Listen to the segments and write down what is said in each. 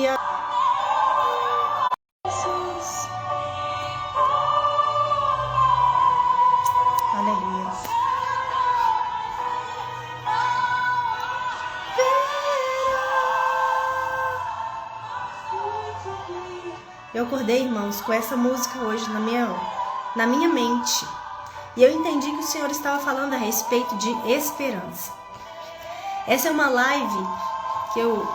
Aleluia. Aleluia. Eu acordei, irmãos, com essa música hoje na minha mente. E eu entendi que o Senhor estava falando a respeito de esperança. Essa é uma live que eu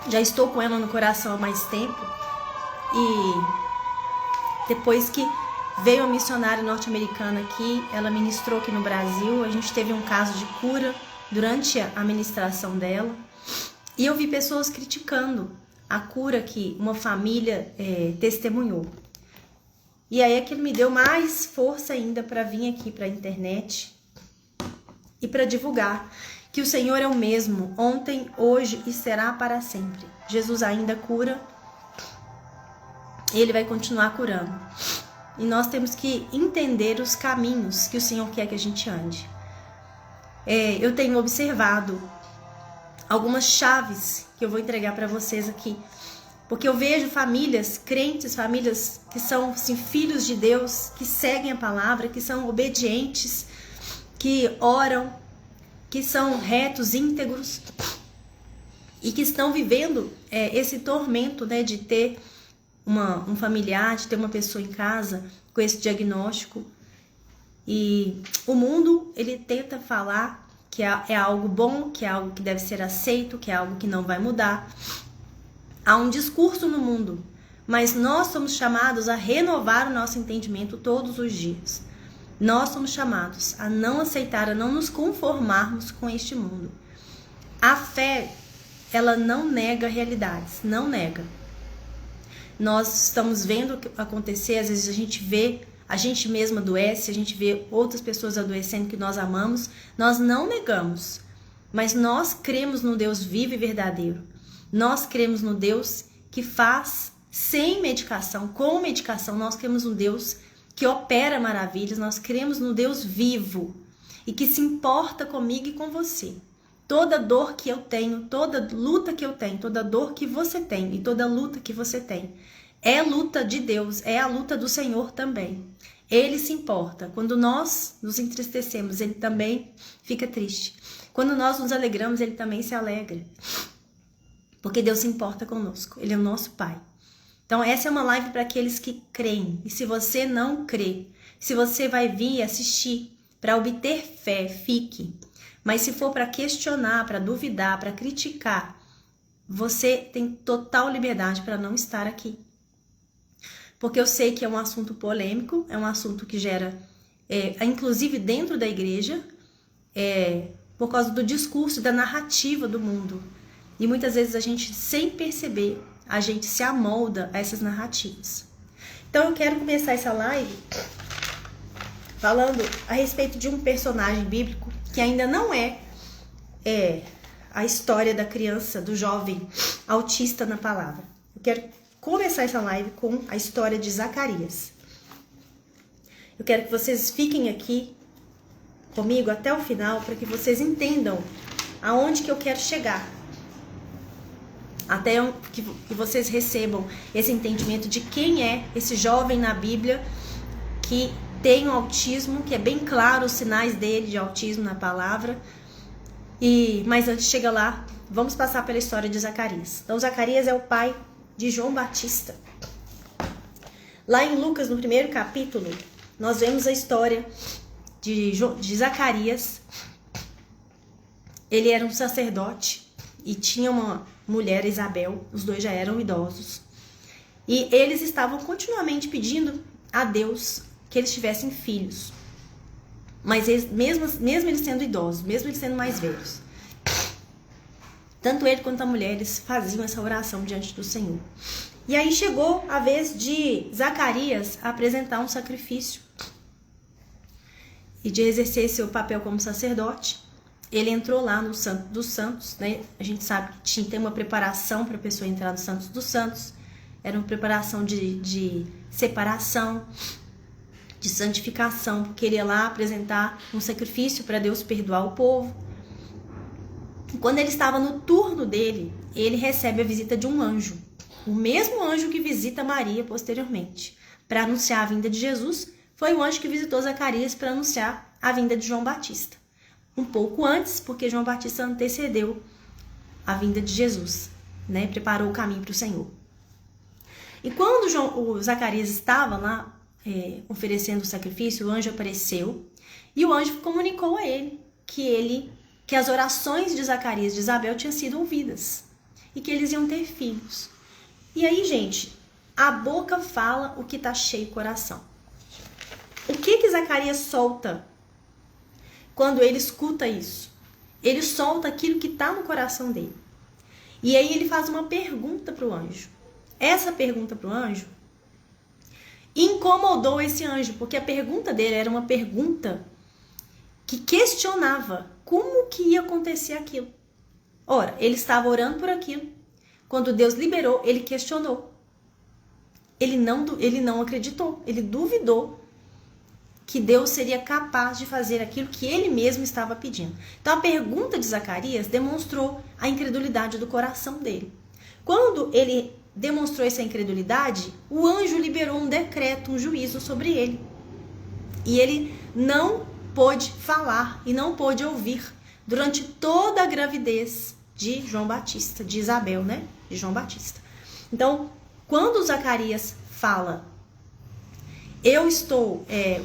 já estou com ela no coração há mais tempo. E depois que veio a missionária norte-americana aqui, ela ministrou aqui no Brasil. A gente teve um caso de cura durante a ministração dela. E eu vi pessoas criticando a cura que uma família testemunhou. E aí aquilo me deu mais força ainda para vir aqui para a internet e para divulgar que o Senhor é o mesmo, ontem, hoje e será para sempre. Jesus ainda cura, Ele vai continuar curando. E nós temos que entender os caminhos que o Senhor quer que a gente ande. Eu tenho observado algumas chaves que eu vou entregar para vocês aqui. Porque eu vejo famílias crentes, famílias que são assim, filhos de Deus, que seguem a palavra, que são obedientes, que oram, que são retos, íntegros e que estão vivendo esse tormento, né, de ter um familiar, de ter uma pessoa em casa com esse diagnóstico. E o mundo, ele tenta falar que é algo bom, que é algo que deve ser aceito, que é algo que não vai mudar. Há um discurso no mundo, mas nós somos chamados a renovar o nosso entendimento todos os dias. Nós somos chamados a não aceitar, a não nos conformarmos com este mundo. A fé, ela não nega realidades, não nega. Nós estamos vendo acontecer, às vezes a gente vê, a gente mesma adoece, a gente vê outras pessoas adoecendo que nós amamos. Nós não negamos, mas nós cremos no Deus vivo e verdadeiro. Nós cremos no Deus que faz sem medicação, com medicação. Nós cremos no Deus que opera maravilhas. Nós cremos no Deus vivo e que se importa comigo e com você. Toda dor que eu tenho, toda luta que eu tenho, toda dor que você tem e toda luta que você tem é luta de Deus, é a luta do Senhor também. Ele se importa. Quando nós nos entristecemos, Ele também fica triste. Quando nós nos alegramos, Ele também se alegra. Porque Deus se importa conosco. Ele é o nosso Pai. Então essa é uma live para aqueles que creem. E se você não crê, se você vai vir assistir para obter fé, fique. Mas se for para questionar, para duvidar, para criticar, você tem total liberdade para não estar aqui. Porque eu sei que é um assunto polêmico, é um assunto que gera, inclusive dentro da igreja, por causa do discurso, da narrativa do mundo. E muitas vezes a gente, sem perceber, a gente se amolda a essas narrativas. Então eu quero começar essa live falando a respeito de um personagem bíblico que ainda não é a história da criança, do jovem autista na palavra. Eu quero começar essa live com a história de Zacarias. Eu quero que vocês fiquem aqui comigo até o final para que vocês entendam aonde que eu quero chegar. Até que vocês recebam esse entendimento de quem é esse jovem na Bíblia que tem o autismo, que é bem claro os sinais dele de autismo na palavra. Mas antes de chegar lá, vamos passar pela história de Zacarias. Então Zacarias é o pai de João Batista. Lá em Lucas, no primeiro capítulo, nós vemos a história de Zacarias. Ele era um sacerdote e tinha uma mulher, Isabel, os dois já eram idosos. E eles estavam continuamente pedindo a Deus que eles tivessem filhos. Mas eles, mesmo eles sendo idosos, mesmo eles sendo mais velhos, tanto ele quanto a mulher, eles faziam essa oração diante do Senhor. E aí chegou a vez de Zacarias apresentar um sacrifício e de exercer seu papel como sacerdote. Ele entrou lá no Santo dos Santos, né? A gente sabe que tem uma preparação para a pessoa entrar no Santo dos Santos. Era uma preparação de separação, de santificação, porque ele ia lá apresentar um sacrifício para Deus perdoar o povo. E quando ele estava no turno dele, ele recebe a visita de um anjo, o mesmo anjo que visita Maria posteriormente, para anunciar a vinda de Jesus. Foi o anjo que visitou Zacarias para anunciar a vinda de João Batista. Um pouco antes, porque João Batista antecedeu a vinda de Jesus, né? Preparou o caminho para o Senhor. E quando o Zacarias estava lá oferecendo o sacrifício, o anjo apareceu e o anjo comunicou a ele que as orações de Zacarias e de Isabel tinham sido ouvidas e que eles iam ter filhos. E aí, gente, a boca fala o que está cheio o coração. O que Zacarias solta quando ele escuta isso? Ele solta aquilo que está no coração dele. E aí ele faz uma pergunta para o anjo. Essa pergunta para o anjo incomodou esse anjo, porque a pergunta dele era uma pergunta que questionava como que ia acontecer aquilo. Ora, ele estava orando por aquilo. Quando Deus liberou, ele questionou. Ele não acreditou, ele duvidou que Deus seria capaz de fazer aquilo que ele mesmo estava pedindo. Então a pergunta de Zacarias demonstrou a incredulidade do coração dele. Quando ele demonstrou essa incredulidade, o anjo liberou um decreto, um juízo sobre ele. E ele não pôde falar e não pôde ouvir durante toda a gravidez de João Batista, de Isabel, né? De João Batista. Então, quando Zacarias fala,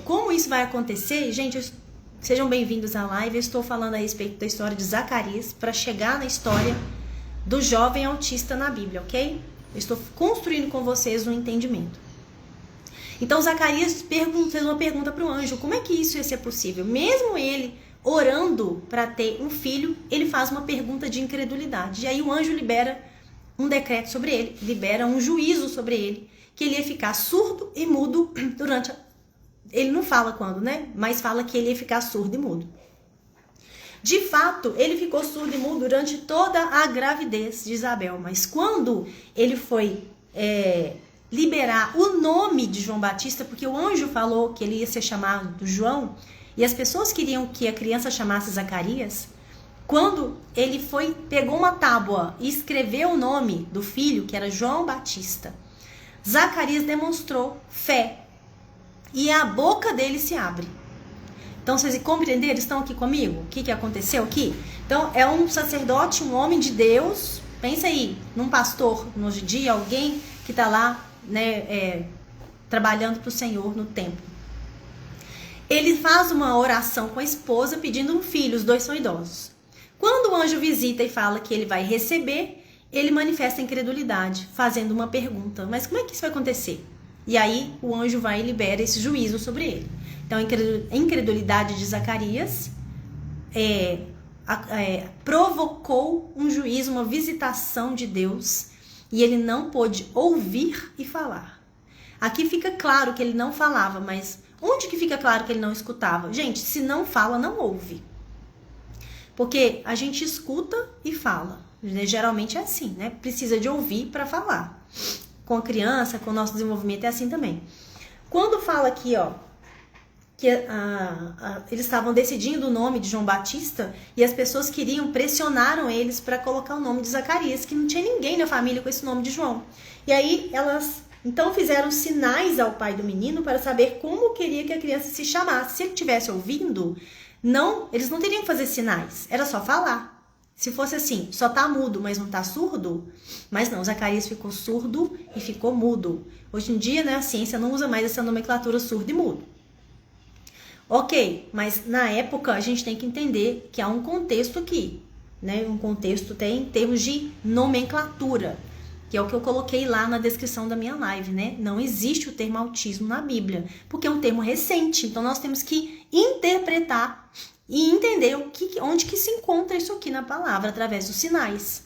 como isso vai acontecer? Gente, sejam bem-vindos à live. Eu estou falando a respeito da história de Zacarias para chegar na história do jovem autista na Bíblia, ok? Eu estou construindo com vocês um entendimento. Então, Zacarias fez uma pergunta para o anjo, como é que isso ia ser possível? Mesmo ele orando para ter um filho, ele faz uma pergunta de incredulidade. E aí o anjo libera um decreto sobre ele, libera um juízo sobre ele, que ele ia ficar surdo e mudo durante... Ele não fala quando, né? Mas fala que ele ia ficar surdo e mudo. De fato, ele ficou surdo e mudo durante toda a gravidez de Isabel. Mas quando ele foi liberar o nome de João Batista, porque o anjo falou que ele ia ser chamado João, e as pessoas queriam que a criança chamasse Zacarias, quando ele pegou uma tábua e escreveu o nome do filho, que era João Batista, Zacarias demonstrou fé e a boca dele se abre. Então, vocês compreenderam? Estão aqui comigo? O que aconteceu aqui? Então, é um sacerdote, um homem de Deus. Pensa aí, num pastor, hoje em dia, alguém que está lá, né, trabalhando para o Senhor no templo. Ele faz uma oração com a esposa pedindo um filho, os dois são idosos. Quando o anjo visita e fala que ele vai receber, ele manifesta incredulidade, fazendo uma pergunta. Mas como é que isso vai acontecer? E aí o anjo vai e libera esse juízo sobre ele. Então a incredulidade de Zacarias provocou um juízo, uma visitação de Deus, e ele não pôde ouvir e falar. Aqui fica claro que ele não falava, mas onde que fica claro que ele não escutava? Gente, se não fala, não ouve. Porque a gente escuta e fala. Geralmente é assim, né? Precisa de ouvir para falar. Com a criança, com o nosso desenvolvimento é assim também. Quando fala aqui, ó, que eles estavam decidindo o nome de João Batista e as pessoas pressionaram eles para colocar o nome de Zacarias, que não tinha ninguém na família com esse nome de João. E aí elas então fizeram sinais ao pai do menino para saber como queria que a criança se chamasse. Se ele estivesse ouvindo, eles não teriam que fazer sinais, era só falar. Se fosse assim, só tá mudo, mas não tá surdo, mas não, Zacarias ficou surdo e ficou mudo. Hoje em dia, né, a ciência não usa mais essa nomenclatura surdo e mudo. Ok, mas na época a gente tem que entender que há um contexto aqui, né? Um contexto tem em termos de nomenclatura, que é o que eu coloquei lá na descrição da minha live, né? Não existe o termo autismo na Bíblia, porque é um termo recente, então nós temos que interpretar e entender onde que se encontra isso aqui na palavra, através dos sinais.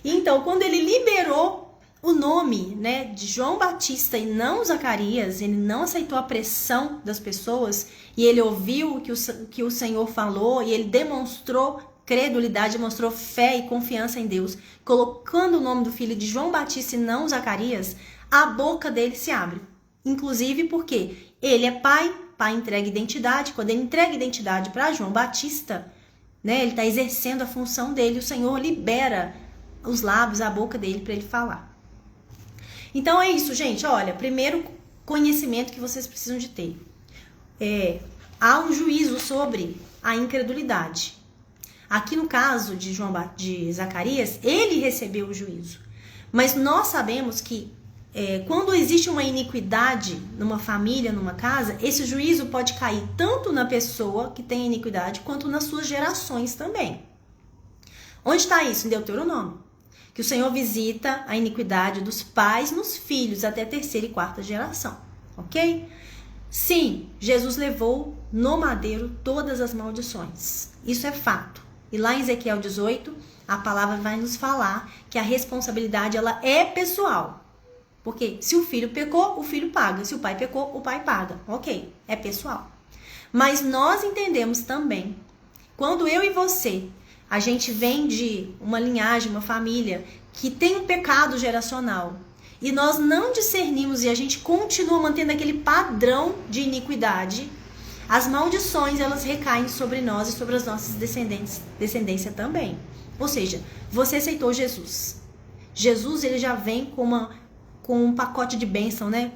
E então, quando ele liberou o nome, né, de João Batista e não Zacarias, ele não aceitou a pressão das pessoas, e ele ouviu o que o Senhor falou, e ele demonstrou credulidade, demonstrou fé e confiança em Deus, colocando o nome do filho de João Batista e não Zacarias, a boca dele se abre. Inclusive porque ele é pai entrega identidade. Quando ele entrega identidade para João Batista, né, ele está exercendo a função dele, o Senhor libera os lábios, a boca dele para ele falar. Então é isso, gente. Olha, primeiro conhecimento que vocês precisam de ter. Há um juízo sobre a incredulidade. Aqui no caso de Zacarias, ele recebeu o juízo. Mas nós sabemos que quando existe uma iniquidade numa família, numa casa, esse juízo pode cair tanto na pessoa que tem iniquidade, quanto nas suas gerações também. Onde está isso? Em Deuteronômio. Que o Senhor visita a iniquidade dos pais nos filhos até a 3ª e 4ª geração. Ok? Sim, Jesus levou no madeiro todas as maldições. Isso é fato. E lá em Ezequiel 18, a palavra vai nos falar que a responsabilidade ela é pessoal. Porque se o filho pecou, o filho paga. Se o pai pecou, o pai paga. Ok, é pessoal. Mas nós entendemos também, quando eu e você, a gente vem de uma linhagem, uma família que tem um pecado geracional, e nós não discernimos e a gente continua mantendo aquele padrão de iniquidade, as maldições elas recaem sobre nós e sobre as nossas descendência também. Ou seja, você aceitou Jesus. Jesus ele já vem com um pacote de bênção, né?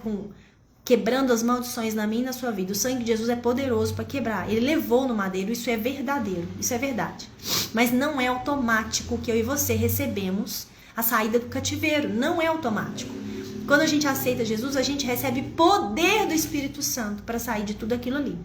Quebrando as maldições na minha e na sua vida. O sangue de Jesus é poderoso para quebrar. Ele levou no madeiro, isso é verdadeiro, isso é verdade. Mas não é automático que eu e você recebemos a saída do cativeiro. Não é automático. Quando a gente aceita Jesus, a gente recebe poder do Espírito Santo para sair de tudo aquilo ali.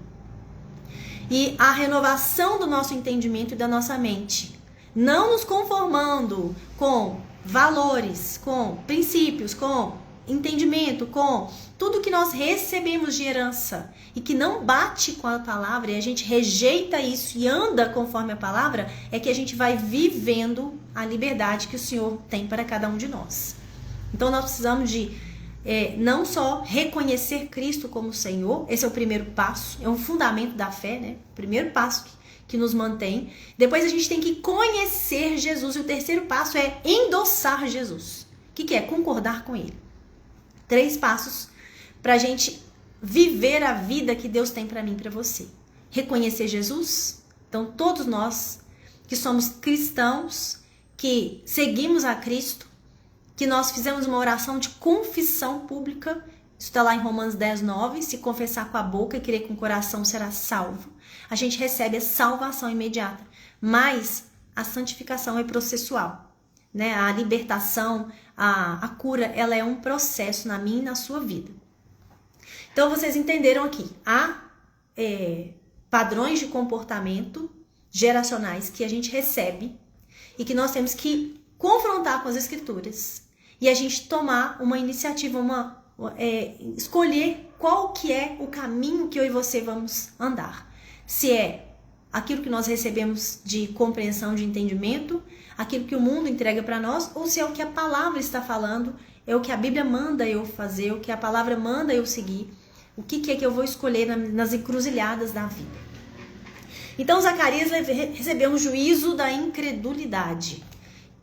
E a renovação do nosso entendimento e da nossa mente. Não nos conformando com valores, com princípios, com entendimento, com tudo que nós recebemos de herança e que não bate com a palavra e a gente rejeita isso e anda conforme a palavra, é que a gente vai vivendo a liberdade que o Senhor tem para cada um de nós. Então nós precisamos de não só reconhecer Cristo como Senhor, esse é o primeiro passo, é um fundamento da fé, né? O primeiro passo que nos mantém. Depois a gente tem que conhecer Jesus. E o terceiro passo é endossar Jesus. O que é? Concordar com Ele. 3 passos para a gente viver a vida que Deus tem para mim e para você. Reconhecer Jesus. Então todos nós que somos cristãos, que seguimos a Cristo, que nós fizemos uma oração de confissão pública. Isso está lá em Romanos 10:9. Se confessar com a boca e crer com o coração será salvo. A gente recebe a salvação imediata, mas a santificação é processual, né? A libertação, a cura, ela é um processo na minha e na sua vida. Então vocês entenderam aqui, há padrões de comportamento geracionais que a gente recebe e que nós temos que confrontar com as escrituras e a gente tomar uma iniciativa, escolher qual que é o caminho que eu e você vamos andar. Se é aquilo que nós recebemos de compreensão, de entendimento, aquilo que o mundo entrega para nós, ou se é o que a palavra está falando, é o que a Bíblia manda eu fazer, o que a palavra manda eu seguir, o que é que eu vou escolher nas encruzilhadas da vida. Então Zacarias recebeu um juízo da incredulidade,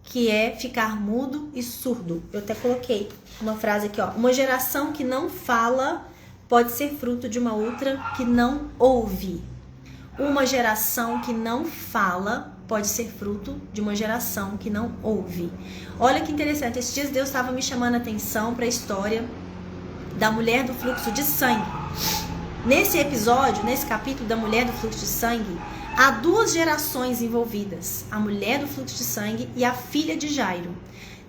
que é ficar mudo e surdo. Eu até coloquei uma frase aqui, ó. Uma geração que não fala pode ser fruto de uma outra que não ouve. Uma geração que não fala pode ser fruto de uma geração que não ouve. Olha que interessante, esses dias Deus estava me chamando a atenção para a história da mulher do fluxo de sangue. Nesse episódio, nesse capítulo da mulher do fluxo de sangue, há 2 gerações envolvidas, a mulher do fluxo de sangue e a filha de Jairo.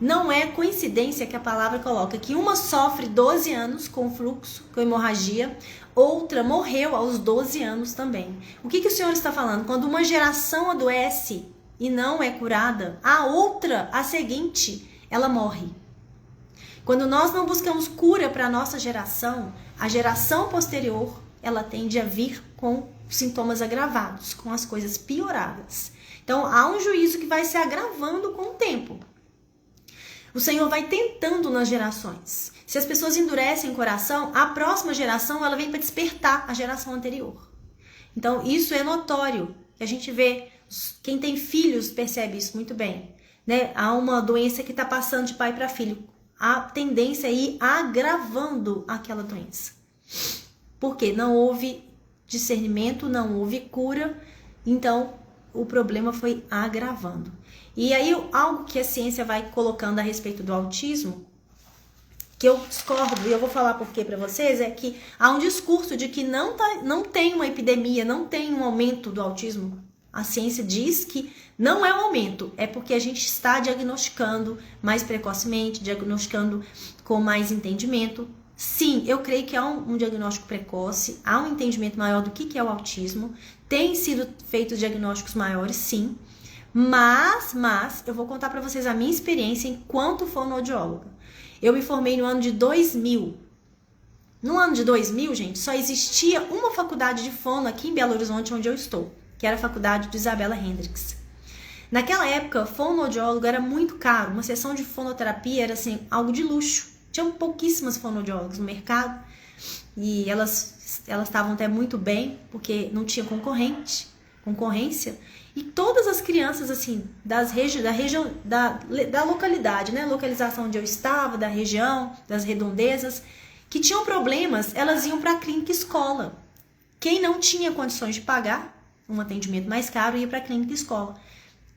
Não é coincidência que a palavra coloca que uma sofre 12 anos com fluxo, com hemorragia, outra morreu aos 12 anos também. O que o Senhor está falando? Quando uma geração adoece e não é curada, a outra, a seguinte, ela morre. Quando nós não buscamos cura para a nossa geração, a geração posterior, ela tende a vir com sintomas agravados, com as coisas pioradas. Então, há um juízo que vai se agravando com o tempo. O Senhor vai tentando nas gerações. Se as pessoas endurecem o coração, a próxima geração ela vem para despertar a geração anterior. Então, isso é notório. A gente vê, quem tem filhos percebe isso muito bem, né? Há uma doença que está passando de pai para filho. A tendência é ir agravando aquela doença. Porque não houve discernimento, não houve cura, então o problema foi agravando. E aí, algo que a ciência vai colocando a respeito do autismo, que eu discordo, e eu vou falar por quê para vocês, é que há um discurso de que não tem uma epidemia, não tem um aumento do autismo. A ciência diz que não é um aumento, é porque a gente está diagnosticando mais precocemente, diagnosticando com mais entendimento. Sim, eu creio que há um diagnóstico precoce, há um entendimento maior do que é o autismo, tem sido feitos diagnósticos maiores, sim, mas eu vou contar para vocês a minha experiência enquanto fonoaudióloga. Eu me formei no ano de 2000. No ano de 2000, gente, só existia uma faculdade de fono aqui em Belo Horizonte, onde eu estou, que era a faculdade de Isabela Hendricks. Naquela época, fonoaudiólogo era muito caro, uma sessão de fonoterapia era assim, algo de luxo. Tinham pouquíssimas fonoaudiólogas no mercado e elas estavam até muito bem, porque não tinha concorrência. E todas as crianças, assim, da localidade, né? Localização onde eu estava, da região, das redondezas, que tinham problemas, elas iam para a clínica escola. Quem não tinha condições de pagar um atendimento mais caro ia para a clínica escola.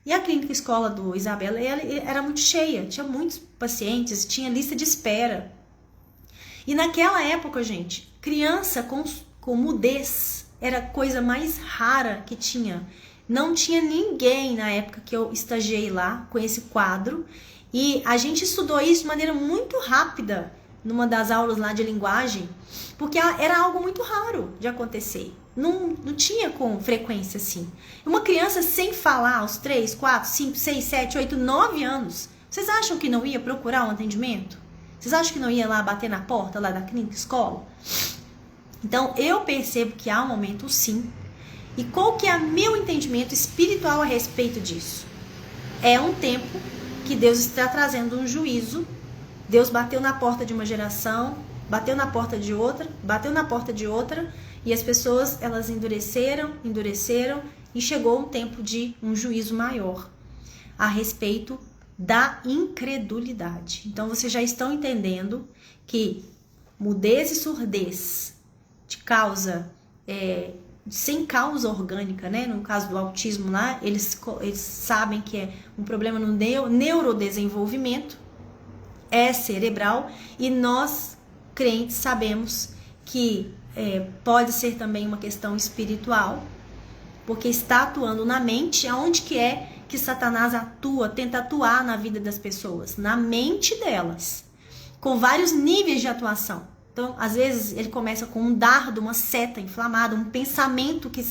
E a clínica escola do Isabela era muito cheia, tinha muitos pacientes, tinha lista de espera. E naquela época, gente, criança com mudez era a coisa mais rara que tinha. Não tinha ninguém na época que eu estagiei lá com esse quadro. E a gente estudou isso de maneira muito rápida numa das aulas lá de linguagem, porque era algo muito raro de acontecer. Não tinha com frequência assim. Uma criança sem falar aos 3, 4, 5, 6, 7, 8, 9 anos, vocês acham que não ia procurar um atendimento? Vocês acham que não ia lá bater na porta lá da clínica escola? Então eu percebo que há um momento sim. E qual que é o meu entendimento espiritual a respeito disso? É um tempo que Deus está trazendo um juízo. Deus bateu na porta de uma geração, bateu na porta de outra, bateu na porta de outra, e as pessoas, elas endureceram, e chegou um tempo de um juízo maior a respeito da incredulidade. Então, vocês já estão entendendo que mudez e surdez de causa, sem causa orgânica, né? No caso do autismo lá, eles sabem que é um problema no neurodesenvolvimento, é cerebral, e nós, crentes, sabemos que pode ser também uma questão espiritual, porque está atuando na mente. Aonde que é que Satanás tenta atuar na vida das pessoas? Na mente delas, com vários níveis de atuação. Então, às vezes, ele começa com um dardo, uma seta inflamada, um pensamento que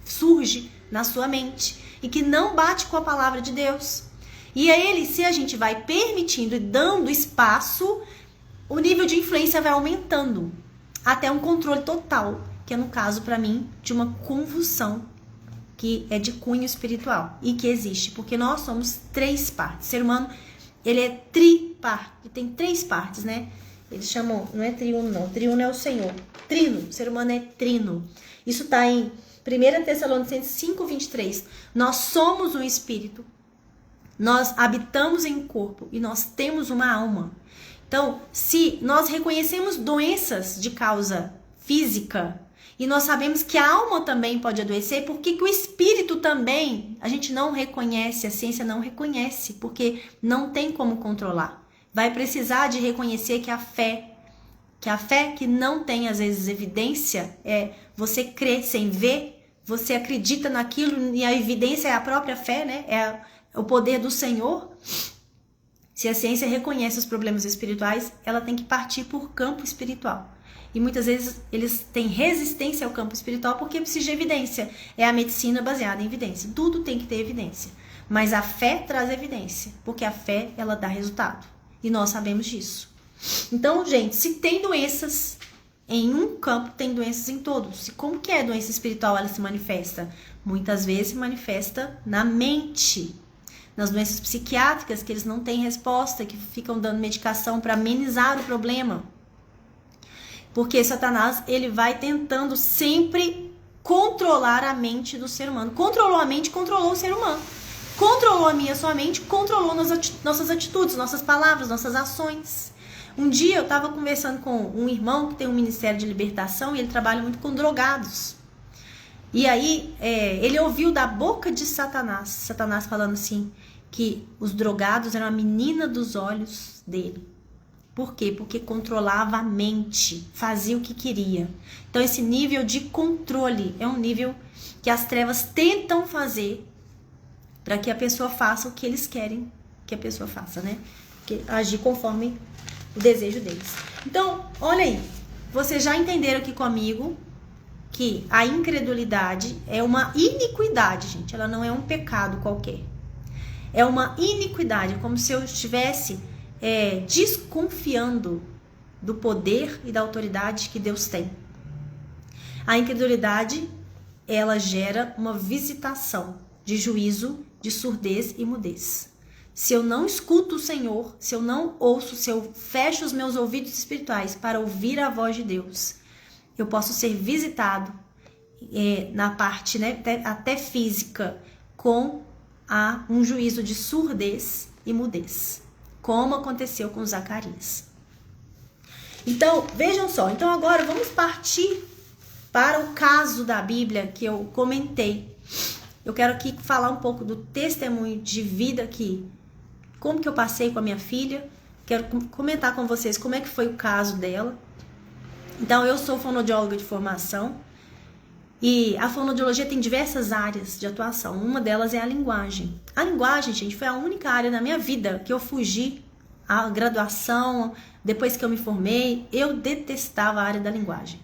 surge na sua mente e que não bate com a palavra de Deus. E aí, se a gente vai permitindo e dando espaço, o nível de influência vai aumentando até um controle total, que é no caso, para mim, de uma convulsão que é de cunho espiritual e que existe, porque nós somos 3 partes. O ser humano, ele é triparte, ele tem 3 partes, né? Eles chamam, não é triuno não, triuno é o Senhor. Trino, o ser humano é trino. Isso está em 1 Tessalonicenses 5:23. Nós somos um espírito, nós habitamos em um corpo e nós temos uma alma. Então, se nós reconhecemos doenças de causa física e nós sabemos que a alma também pode adoecer, por que o espírito também a gente não reconhece, a ciência não reconhece, porque não tem como controlar. Vai precisar de reconhecer que a fé que não tem às vezes evidência, você crê sem ver, você acredita naquilo e a evidência é a própria fé, né? É o poder do Senhor. Se a ciência reconhece os problemas espirituais, ela tem que partir por campo espiritual. E muitas vezes eles têm resistência ao campo espiritual porque precisa de evidência. É a medicina baseada em evidência. Tudo tem que ter evidência. Mas a fé traz evidência, porque a fé, ela dá resultado. E nós sabemos disso. Então, gente, se tem doenças em um campo, tem doenças em todos. E como que é a doença espiritual? Ela se manifesta? Muitas vezes se manifesta na mente. Nas doenças psiquiátricas, que eles não têm resposta, que ficam dando medicação para amenizar o problema. Porque Satanás, ele vai tentando sempre controlar a mente do ser humano. Controlou a mente, controlou o ser humano. Controlou a minha, sua mente, controlou nossas atitudes, nossas palavras, nossas ações. Um dia eu estava conversando com um irmão que tem um ministério de libertação e ele trabalha muito com drogados. E aí ele ouviu da boca de Satanás falando assim, que os drogados eram a menina dos olhos dele. Por quê? Porque controlava a mente, fazia o que queria. Então esse nível de controle é um nível que as trevas tentam fazer para que a pessoa faça o que eles querem que a pessoa faça, né? Agir conforme o desejo deles. Então, olha aí, vocês já entenderam aqui comigo que a incredulidade é uma iniquidade, gente. Ela não é um pecado qualquer. É uma iniquidade, como se eu estivesse desconfiando do poder e da autoridade que Deus tem. A incredulidade, ela gera uma visitação de juízo, de surdez e mudez. Se eu não escuto o Senhor, se eu não ouço, se eu fecho os meus ouvidos espirituais para ouvir a voz de Deus, eu posso ser visitado na parte, né, até física, com um juízo de surdez e mudez, como aconteceu com Zacarias. Então, vejam só, então agora vamos partir para o caso da Bíblia que eu comentei. Eu quero aqui falar um pouco do testemunho de vida aqui, como que eu passei com a minha filha. Quero comentar com vocês como é que foi o caso dela. Então, eu sou fonoaudióloga de formação e a fonoaudiologia tem diversas áreas de atuação. Uma delas é a linguagem. A linguagem, gente, foi a única área na minha vida que eu fugi a graduação. Depois que eu me formei, eu detestava a área da linguagem,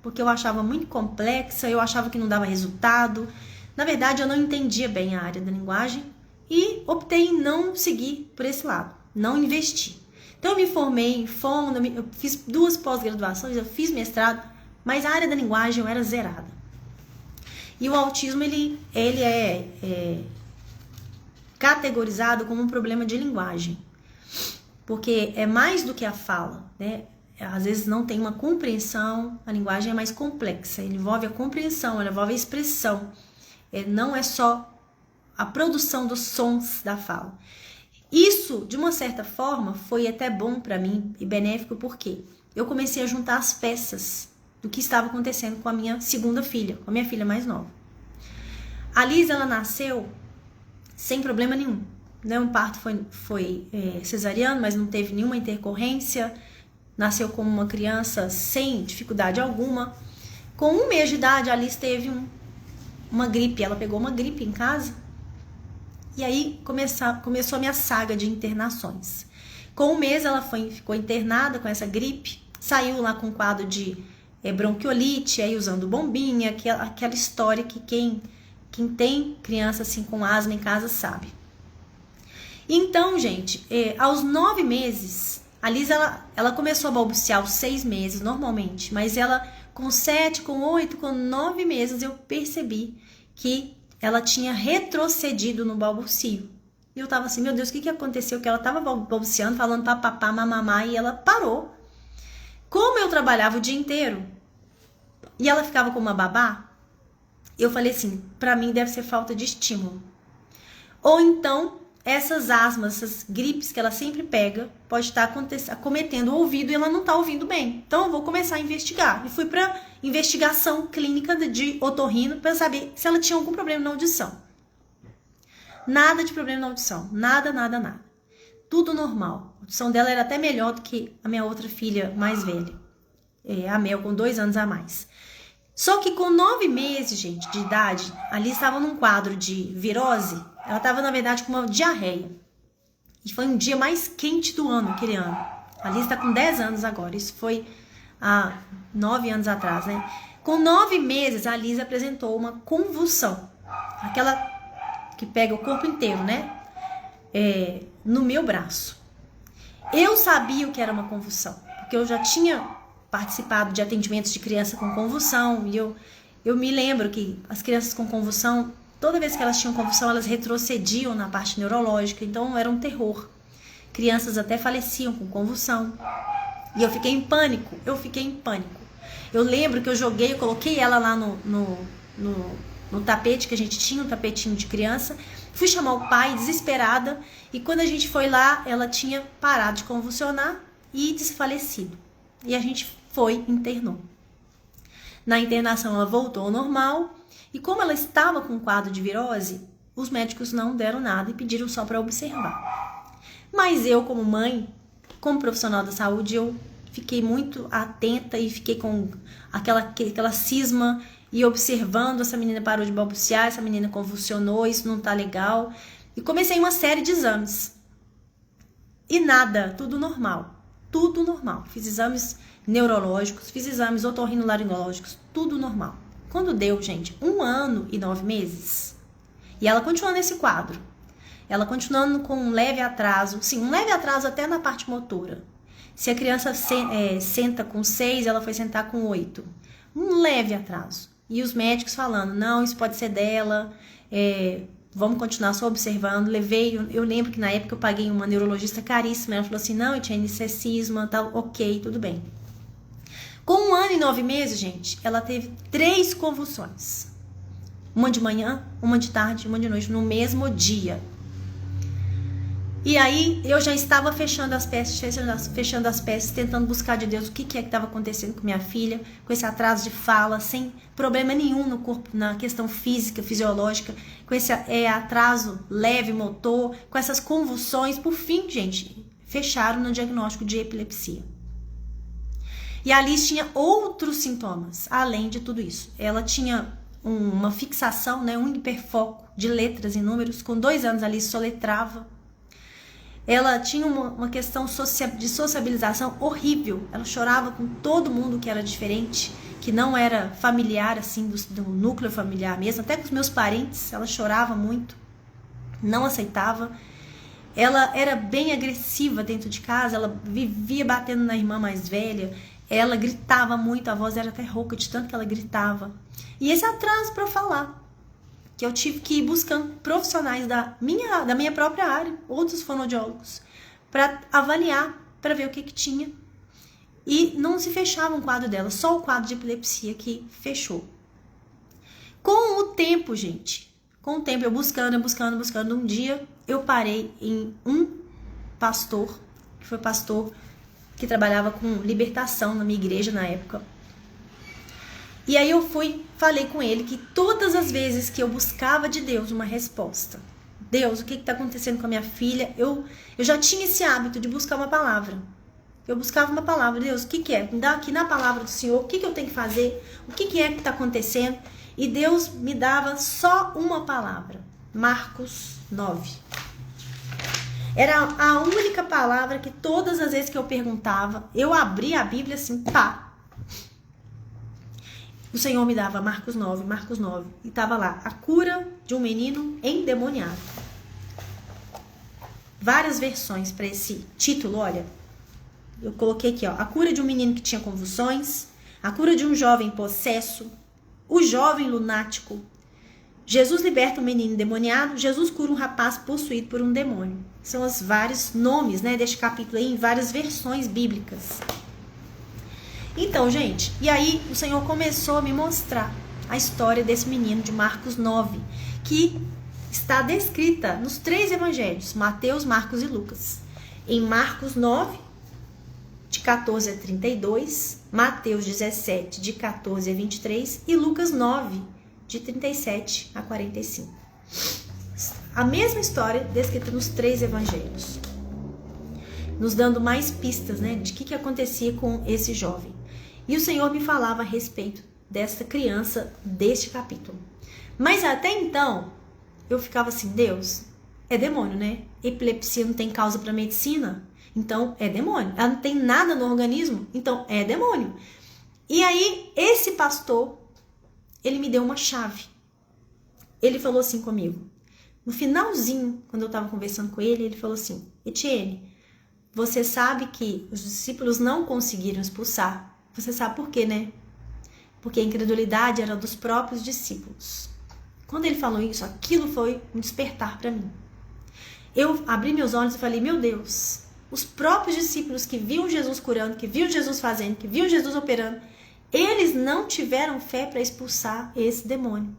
porque eu achava muito complexa, eu achava que não dava resultado. Na verdade, eu não entendia bem a área da linguagem e optei em não seguir por esse lado, não investir. Então, eu me formei em fono, eu fiz 2 pós-graduações, eu fiz mestrado, mas a área da linguagem eu era zerada. E o autismo, ele é categorizado como um problema de linguagem, porque é mais do que a fala, né? Às vezes não tem uma compreensão, a linguagem é mais complexa, ele envolve a compreensão, ele envolve a expressão, não é só a produção dos sons da fala. Isso, de uma certa forma, foi até bom para mim e benéfico, porque eu comecei a juntar as peças do que estava acontecendo com a minha segunda filha, com a minha filha mais nova. A Liz, ela nasceu sem problema nenhum, né? O parto foi cesariano, mas não teve nenhuma intercorrência, nasceu como uma criança sem dificuldade alguma. Com 1 mês de idade, a Liz teve uma gripe, ela pegou uma gripe em casa. E aí começou a minha saga de internações. Com 1 mês ela ficou internada com essa gripe, saiu lá com um quadro de bronquiolite, aí usando bombinha, aquela história que quem tem criança assim com asma em casa sabe. Então, gente, aos 9 meses, a Liz ela começou a balbuciar aos 6 meses normalmente, mas ela com 7, com 8, com 9 meses eu percebi que ela tinha retrocedido no balbucio. E eu tava assim, meu Deus, o que aconteceu? Que ela tava balbuciando, falando papapá, mamamá, e ela parou. Como eu trabalhava o dia inteiro e ela ficava com uma babá, eu falei assim, pra mim deve ser falta de estímulo. Ou então, essas asmas, essas gripes que ela sempre pega, pode estar acometendo o ouvido e ela não tá ouvindo bem. Então eu vou começar a investigar. E fui pra investigação clínica de otorrino para saber se ela tinha algum problema na audição. Nada de problema na audição. Nada. Tudo normal. A audição dela era até melhor do que a minha outra filha mais velha. A Mel, com 2 anos a mais. Só que com 9 meses, gente, de idade, ali estava num quadro de virose. Ela estava, na verdade, com uma diarreia. E foi um dia mais quente do ano, aquele ano. A Liz está com 10 anos agora. Isso foi há 9 anos atrás, né? Com 9 meses, a Liz apresentou uma convulsão. Aquela que pega o corpo inteiro, né? No meu braço. Eu sabia o que era uma convulsão, porque eu já tinha participado de atendimentos de criança com convulsão. E eu me lembro que as crianças com convulsão, toda vez que elas tinham convulsão, elas retrocediam na parte neurológica. Então, era um terror. Crianças até faleciam com convulsão. E eu fiquei em pânico. Eu lembro que eu coloquei ela lá no tapete que a gente tinha, um tapetinho de criança. Fui chamar o pai, desesperada. E quando a gente foi lá, ela tinha parado de convulsionar e desfalecido. E a gente internou. Na internação, ela voltou ao normal. E como ela estava com um quadro de virose, os médicos não deram nada e pediram só para observar. Mas eu, como mãe, como profissional da saúde, eu fiquei muito atenta e fiquei com aquela cisma e observando. Essa menina parou de balbuciar, essa menina convulsionou, isso não tá legal. E comecei uma série de exames. E nada, tudo normal. Tudo normal. Fiz exames neurológicos, fiz exames otorrinolaringológicos, tudo normal. Quando deu, gente, 1 ano e 9 meses, e ela continuou nesse quadro, ela continuando com um leve atraso, sim, um leve atraso até na parte motora. Se a criança senta com 6, ela foi sentar com 8. Um leve atraso. E os médicos falando, não, isso pode ser dela, vamos continuar só observando. Eu lembro que na época eu paguei uma neurologista caríssima, ela falou assim, não, Etienne, isso é cisma, tá, ok, tudo bem. Com 1 ano e 9 meses, gente, ela teve 3 convulsões. Uma de manhã, uma de tarde, uma de noite, no mesmo dia. E aí eu já estava fechando as peças, tentando buscar de Deus o que é que estava acontecendo com minha filha, com esse atraso de fala, sem problema nenhum no corpo, na questão física, fisiológica, com esse atraso leve motor, com essas convulsões. Por fim, gente, fecharam no diagnóstico de epilepsia. E a Alice tinha outros sintomas, além de tudo isso. Ela tinha uma fixação, né, um hiperfoco de letras e números. Com 2 anos, a Alice soletrava. Ela tinha uma questão de sociabilização horrível. Ela chorava com todo mundo que era diferente, que não era familiar, assim, do núcleo familiar mesmo. Até com os meus parentes, ela chorava muito, não aceitava. Ela era bem agressiva dentro de casa, ela vivia batendo na irmã mais velha. Ela gritava muito, a voz era até rouca de tanto que ela gritava. E esse atraso para falar, que eu tive que ir buscando profissionais da minha própria área, outros fonoaudiólogos, para avaliar, para ver o que tinha. E não se fechava um quadro dela, só o quadro de epilepsia que fechou. Com o tempo, gente, eu buscando, um dia eu parei em um pastor, que foi pastor que trabalhava com libertação na minha igreja na época. E aí eu falei com ele que todas as vezes que eu buscava de Deus uma resposta, Deus, o que está acontecendo com a minha filha? Eu já tinha esse hábito de buscar uma palavra. Eu buscava uma palavra, Deus, o que é? Me dá aqui na palavra do Senhor, o que eu tenho que fazer? O que é que está acontecendo? E Deus me dava só uma palavra, Marcos 9. Era a única palavra que todas as vezes que eu perguntava, eu abria a Bíblia assim, pá. O Senhor me dava Marcos 9, e estava lá, a cura de um menino endemoniado. Várias versões para esse título, olha. Eu coloquei aqui, ó, a cura de um menino que tinha convulsões, a cura de um jovem possesso, o jovem lunático, Jesus liberta um menino endemoniado, Jesus cura um rapaz possuído por um demônio. São os vários nomes, né, deste capítulo aí, em várias versões bíblicas. Então, gente, e aí o Senhor começou a me mostrar a história desse menino de Marcos 9, que está descrita nos 3 evangelhos, Mateus, Marcos e Lucas. Em Marcos 9, de 14 a 32, Mateus 17, de 14 a 23 e Lucas 9, de 37 a 45. A mesma história descrita nos 3 evangelhos, nos dando mais pistas, né, de que acontecia com esse jovem. E o Senhor me falava a respeito dessa criança, deste capítulo. Mas até então, eu ficava assim, Deus, é demônio, né? Epilepsia não tem causa para medicina, então é demônio. Ela não tem nada no organismo, então é demônio. E aí, esse pastor, ele me deu uma chave. Ele falou assim comigo. No finalzinho, quando eu estava conversando com ele, ele falou assim, Etienne, você sabe que os discípulos não conseguiram expulsar. Você sabe por quê, né? Porque a incredulidade era dos próprios discípulos. Quando ele falou isso, aquilo foi um despertar para mim. Eu abri meus olhos e falei, meu Deus, os próprios discípulos que viam Jesus curando, que viam Jesus fazendo, que viam Jesus operando, eles não tiveram fé para expulsar esse demônio.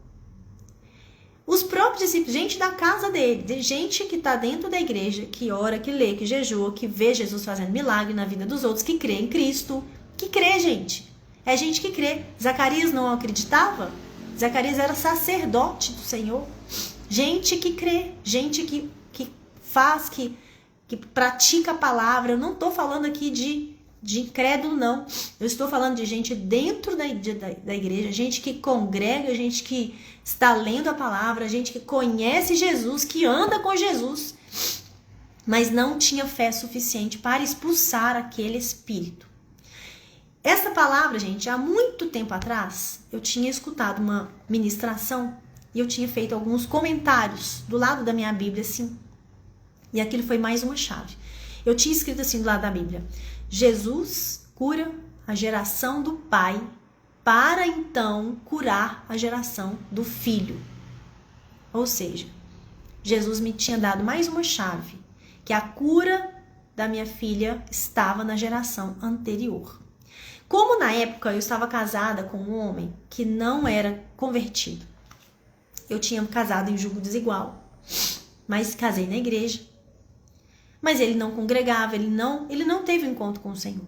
Os próprios discípulos, gente da casa dele, gente que está dentro da igreja, que ora, que lê, que jejua, que vê Jesus fazendo milagre na vida dos outros, que crê em Cristo, que crê, gente. É gente que crê. Zacarias não acreditava? Zacarias era sacerdote do Senhor. Gente que crê, gente que faz, que pratica a palavra. Eu não estou falando aqui de incrédulo, não. Eu estou falando de gente dentro da igreja, gente que congrega, gente que está lendo a palavra, gente que conhece Jesus, que anda com Jesus, mas não tinha fé suficiente para expulsar aquele espírito. Essa palavra, gente, há muito tempo atrás, eu tinha escutado uma ministração e eu tinha feito alguns comentários do lado da minha Bíblia, assim, e aquilo foi mais uma chave. Eu tinha escrito assim do lado da Bíblia: Jesus cura a geração do pai para então curar a geração do filho. Ou seja, Jesus me tinha dado mais uma chave, que a cura da minha filha estava na geração anterior. Como na época eu estava casada com um homem que não era convertido, eu tinha casado em julgo desigual, mas casei na igreja. Mas ele não congregava, ele não teve um encontro com o Senhor.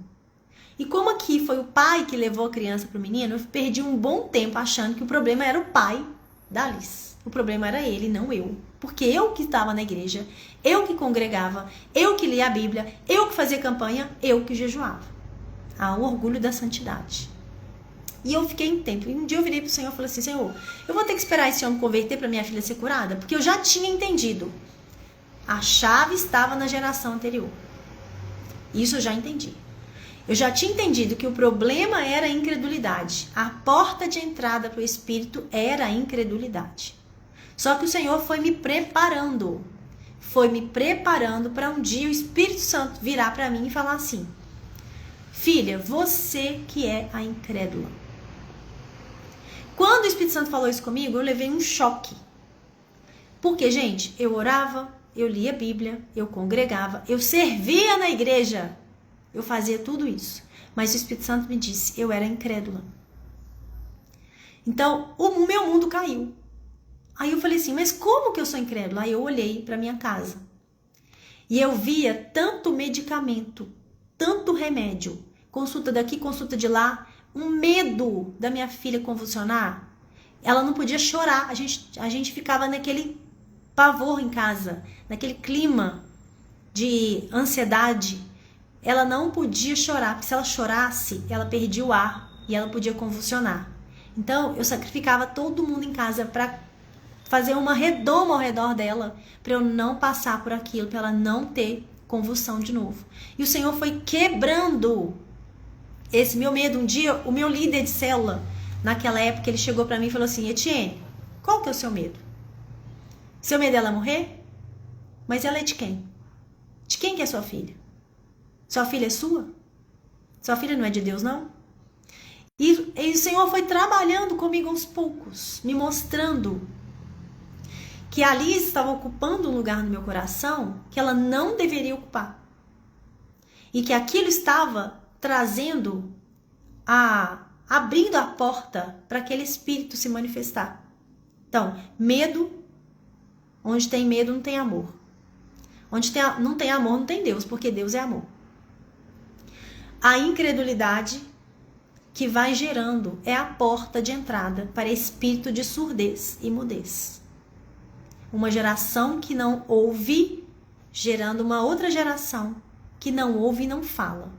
E como aqui foi o pai que levou a criança para o menino, eu perdi um bom tempo achando que o problema era o pai da Alice. O problema era ele, não eu. Porque eu que estava na igreja, eu que congregava, eu que lia a Bíblia, eu que fazia campanha, eu que jejuava. O orgulho da santidade. E eu fiquei em tempo. E um dia eu virei para o Senhor e falei assim: Senhor, eu vou ter que esperar esse homem converter para minha filha ser curada? Porque eu já tinha entendido. A chave estava na geração anterior. Isso eu já entendi. Eu já tinha entendido que o problema era a incredulidade. A porta de entrada para o Espírito era a incredulidade. Só que o Senhor foi me preparando. Foi me preparando para um dia o Espírito Santo virar para mim e falar assim: filha, você que é a incrédula. Quando o Espírito Santo falou isso comigo, eu levei um choque. Porque, gente, eu orava, eu lia a Bíblia, eu congregava, eu servia na igreja, eu fazia tudo isso. Mas o Espírito Santo me disse, eu era incrédula. Então, o meu mundo caiu. Aí eu falei assim, mas como que eu sou incrédula? Aí eu olhei para minha casa. E eu via tanto medicamento, tanto remédio, consulta daqui, consulta de lá, um medo da minha filha convulsionar. Ela não podia chorar, a gente ficava naquele pavor em casa, naquele clima de ansiedade. Ela não podia chorar, porque se ela chorasse, ela perdia o ar e ela podia convulsionar. Então, eu sacrificava todo mundo em casa para fazer uma redoma ao redor dela, para eu não passar por aquilo, para ela não ter convulsão de novo. E o Senhor foi quebrando esse meu medo. Um dia, o meu líder de célula, naquela época, ele chegou para mim e falou assim: Etienne, qual que é o seu medo? Seu medo é ela morrer? Mas ela é de quem? De quem que é sua filha? Sua filha é sua? Sua filha não é de Deus, não? E o Senhor foi trabalhando comigo aos poucos, me mostrando que a Alice estava ocupando um lugar no meu coração que ela não deveria ocupar. E que aquilo estava trazendo, abrindo a porta para aquele espírito se manifestar. Então, medo, onde tem medo não tem amor. Onde não tem amor não tem Deus, porque Deus é amor. A incredulidade que vai gerando é a porta de entrada para espírito de surdez e mudez. Uma geração que não ouve, gerando uma outra geração que não ouve e não fala.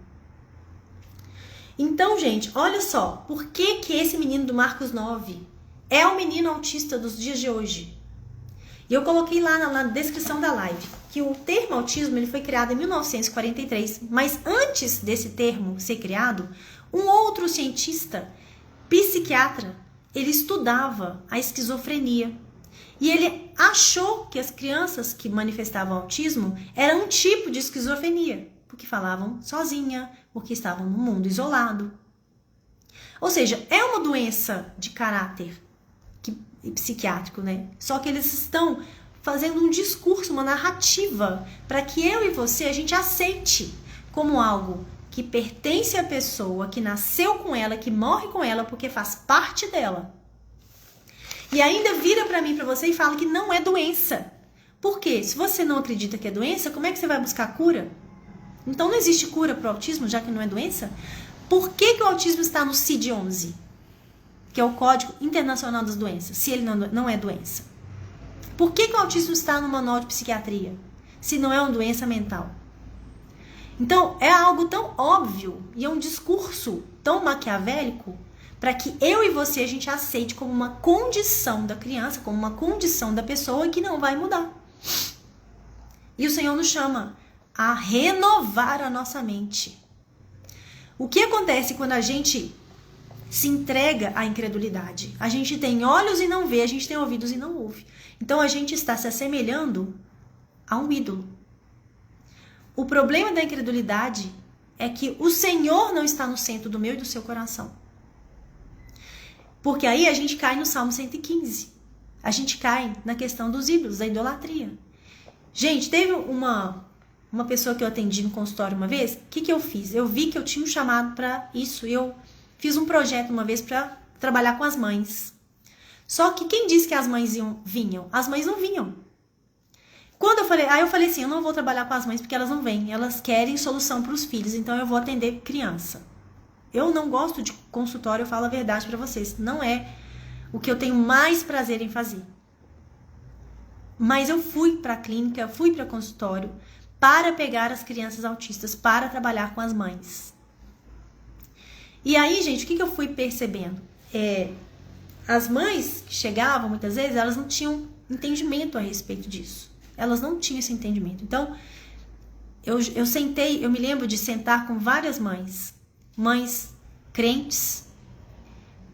Então, gente, olha só, por que esse menino do Marcos 9 é o menino autista dos dias de hoje? E eu coloquei lá na descrição da live que o termo autismo ele foi criado em 1943, mas antes desse termo ser criado, um outro cientista, psiquiatra, ele estudava a esquizofrenia. E ele achou que as crianças que manifestavam autismo eram um tipo de esquizofrenia, porque falavam sozinha, porque estavam num mundo isolado. Ou seja, é uma doença de caráter psiquiátrico, né? Só que eles estão fazendo um discurso, uma narrativa, para que eu e você, a gente aceite como algo que pertence à pessoa, que nasceu com ela, que morre com ela, porque faz parte dela. E ainda vira para mim, para você, e fala que não é doença. Por quê? Se você não acredita que é doença, como é que você vai buscar cura? Então não existe cura para o autismo, já que não é doença? Por que o autismo está no CID-11? Que é o Código Internacional das Doenças, se ele não é doença? Por que o autismo está no manual de psiquiatria, se não é uma doença mental? Então, é algo tão óbvio e é um discurso tão maquiavélico para que eu e você a gente aceite como uma condição da criança, como uma condição da pessoa que não vai mudar. E o Senhor nos chama a renovar a nossa mente. O que acontece quando a gente se entrega à incredulidade? A gente tem olhos e não vê, a gente tem ouvidos e não ouve. Então a gente está se assemelhando a um ídolo. O problema da incredulidade é que o Senhor não está no centro do meu e do seu coração. Porque aí a gente cai no Salmo 115. A gente cai na questão dos ídolos, da idolatria. Gente, teve uma pessoa que eu atendi no consultório uma vez. O que eu fiz? Eu vi que eu tinha um chamado para isso. E eu fiz um projeto uma vez para trabalhar com as mães. Só que quem disse que as mães vinham? As mães não vinham. Aí eu falei assim, eu não vou trabalhar com as mães porque elas não vêm. Elas querem solução para os filhos, então eu vou atender criança. Eu não gosto de consultório, eu falo a verdade para vocês. Não é o que eu tenho mais prazer em fazer. Mas eu fui para a clínica, fui para o consultório para pegar as crianças autistas, para trabalhar com as mães. E aí, gente, o que eu fui percebendo? As mães que chegavam, muitas vezes, elas não tinham entendimento a respeito disso. Elas não tinham esse entendimento. Então, eu me lembro de sentar com várias mães crentes,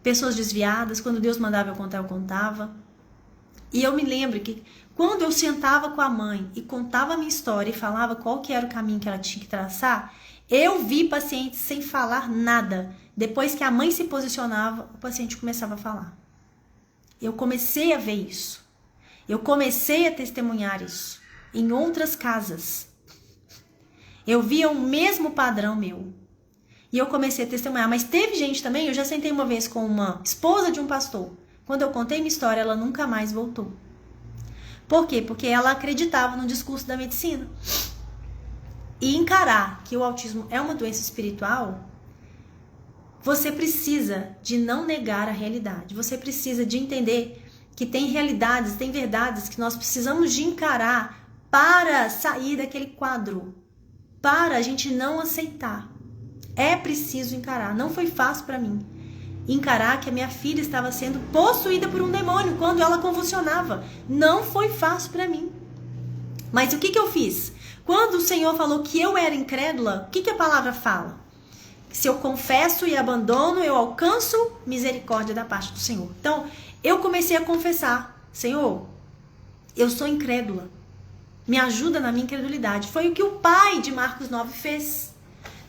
pessoas desviadas. Quando Deus mandava eu contar, eu contava. E eu me lembro que quando eu sentava com a mãe e contava a minha história e falava qual que era o caminho que ela tinha que traçar, eu vi pacientes sem falar nada. Depois que a mãe se posicionava, o paciente começava a falar. Eu comecei a ver isso. Eu comecei a testemunhar isso em outras casas. Eu via o mesmo padrão meu. E eu comecei a testemunhar. Mas teve gente também, eu já sentei uma vez com uma esposa de um pastor. Quando eu contei minha história, ela nunca mais voltou. Por quê? Porque ela acreditava no discurso da medicina. E encarar que o autismo é uma doença espiritual, você precisa de não negar a realidade. Você precisa de entender que tem realidades, tem verdades que nós precisamos de encarar para sair daquele quadro, para a gente não aceitar. É preciso encarar. Não foi fácil para mim encarar que a minha filha estava sendo possuída por um demônio quando ela convulsionava. Não foi fácil para mim. Mas o que eu fiz? Quando o Senhor falou que eu era incrédula, o que a palavra fala? Se eu confesso e abandono, eu alcanço misericórdia da parte do Senhor. Então, eu comecei a confessar: Senhor, eu sou incrédula. Me ajuda na minha incredulidade. Foi o que o pai de Marcos 9 fez.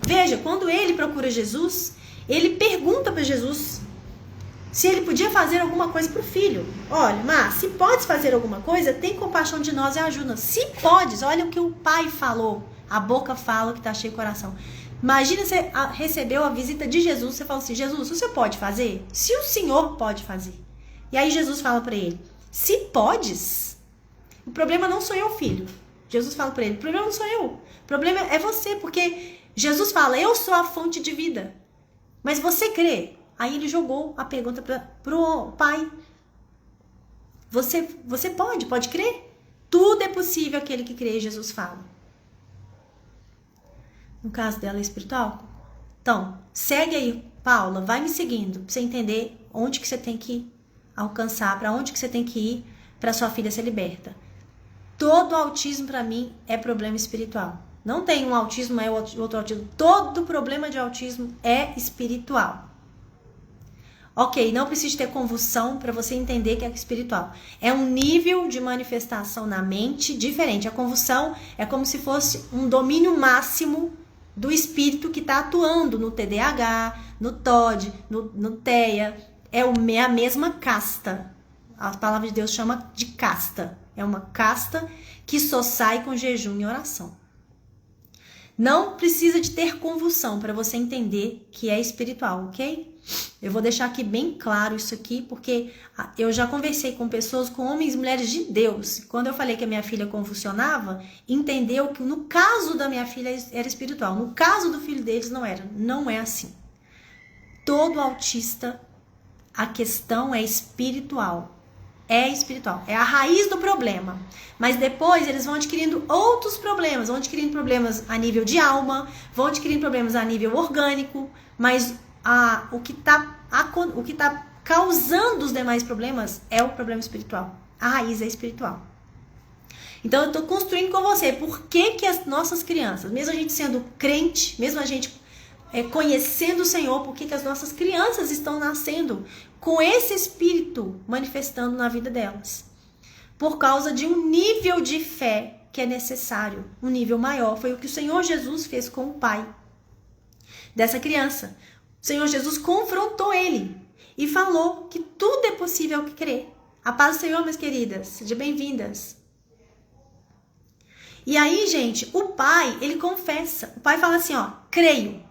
Veja, quando ele procura Jesus, ele pergunta para Jesus se ele podia fazer alguma coisa para o filho. Olha, Mar, se podes fazer alguma coisa, tem compaixão de nós e ajuda. Se podes, olha o que o pai falou. A boca fala o que está cheio o coração. Imagina você recebeu a visita de Jesus, você fala assim: Jesus, você pode fazer? Se o Senhor pode fazer. E aí Jesus fala para ele: se podes, o problema não sou eu, filho. Jesus fala para ele: o problema não sou eu, o problema é você, porque Jesus fala: eu sou a fonte de vida. Mas você crê? Aí ele jogou a pergunta pro pai: você pode crer? Tudo é possível aquele que crê, Jesus fala. No caso dela é espiritual? Então, segue aí, Paula, vai me seguindo, pra você entender onde que você tem que alcançar, para onde que você tem que ir para sua filha ser liberta. Todo autismo para mim é problema espiritual. Não tem um autismo, é outro autismo. Todo problema de autismo é espiritual. Ok, não precisa ter convulsão para você entender que é espiritual. É um nível de manifestação na mente diferente. A convulsão é como se fosse um domínio máximo do espírito que está atuando no TDAH, no TOD, no TEA. É a mesma casta. A palavra de Deus chama de casta. É uma casta que só sai com jejum e oração. Não precisa de ter convulsão para você entender que é espiritual, ok? Eu vou deixar aqui bem claro isso aqui, porque eu já conversei com pessoas, com homens e mulheres de Deus. Quando eu falei que a minha filha convulsionava, entendeu que no caso da minha filha era espiritual. No caso do filho deles não era. Não é assim. Todo autista, a questão é espiritual. é espiritual, é a raiz do problema. Mas depois eles vão adquirindo outros problemas, vão adquirindo problemas a nível de alma, vão adquirindo problemas a nível orgânico, mas o que tá causando os demais problemas é o problema espiritual. A raiz é espiritual. Então eu estou construindo com você por que as nossas crianças, mesmo a gente sendo crente, mesmo a gente conhecendo o Senhor, por que as nossas crianças estão nascendo com esse espírito manifestando na vida delas? Por causa de um nível de fé que é necessário, um nível maior. Foi o que o Senhor Jesus fez com o pai dessa criança. O Senhor Jesus confrontou ele e falou que tudo é possível ao que crer. A paz do Senhor, minhas queridas, sejam bem-vindas. E aí, gente, o pai, ele confessa. O pai fala assim, ó, creio.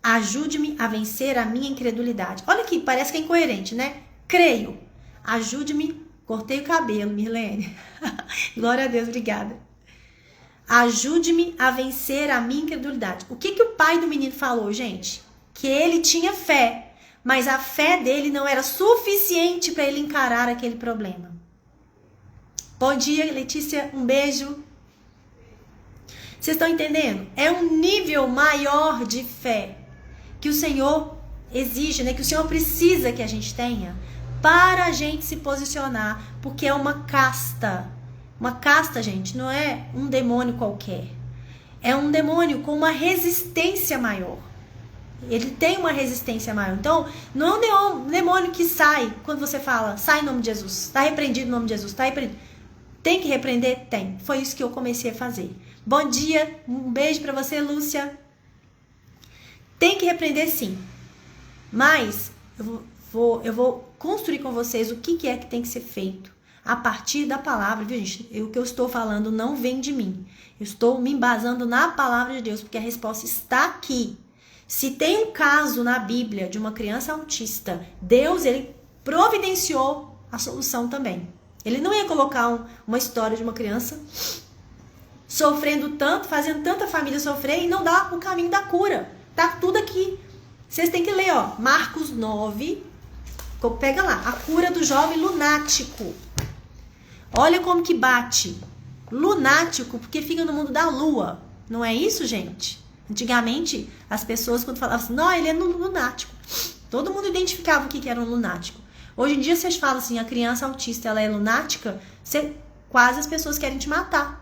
Ajude-me a vencer a minha incredulidade. Olha aqui, parece que é incoerente, né? Creio. Ajude-me. Cortei o cabelo, Mirlene. Glória a Deus, obrigada. Ajude-me a vencer a minha incredulidade. O que o pai do menino falou, gente? Que ele tinha fé, mas a fé dele não era suficiente para ele encarar aquele problema. Bom dia, Letícia, um beijo. Vocês estão entendendo? É um nível maior de fé que o Senhor exige, né? Que o Senhor precisa que a gente tenha para a gente se posicionar, porque é uma casta. Uma casta, gente, não é um demônio qualquer. É um demônio com uma resistência maior. Ele tem uma resistência maior. Então, não é um demônio que sai quando você fala, sai em nome de Jesus, está repreendido em nome de Jesus, está repreendido. Tem que repreender? Tem. Foi isso que eu comecei a fazer. Bom dia, um beijo para você, Lúcia. Tem que repreender, sim. Mas eu vou construir com vocês o que é que tem que ser feito a partir da palavra, viu, gente? O que eu estou falando não vem de mim. Eu estou me embasando na palavra de Deus, porque a resposta está aqui. Se tem um caso na Bíblia de uma criança autista, Deus, ele providenciou a solução também. Ele não ia colocar uma história de uma criança sofrendo tanto, fazendo tanta família sofrer e não dar o caminho da cura. Tá tudo aqui. Vocês têm que ler, ó, Marcos 9. Pega lá, a cura do jovem lunático. Olha como que bate. Lunático, porque fica no mundo da lua. Não é isso, gente? Antigamente, as pessoas quando falavam assim, não, ele é lunático. Todo mundo identificava o que era um lunático. Hoje em dia, vocês falam assim, a criança autista, ela é lunática, quase as pessoas querem te matar.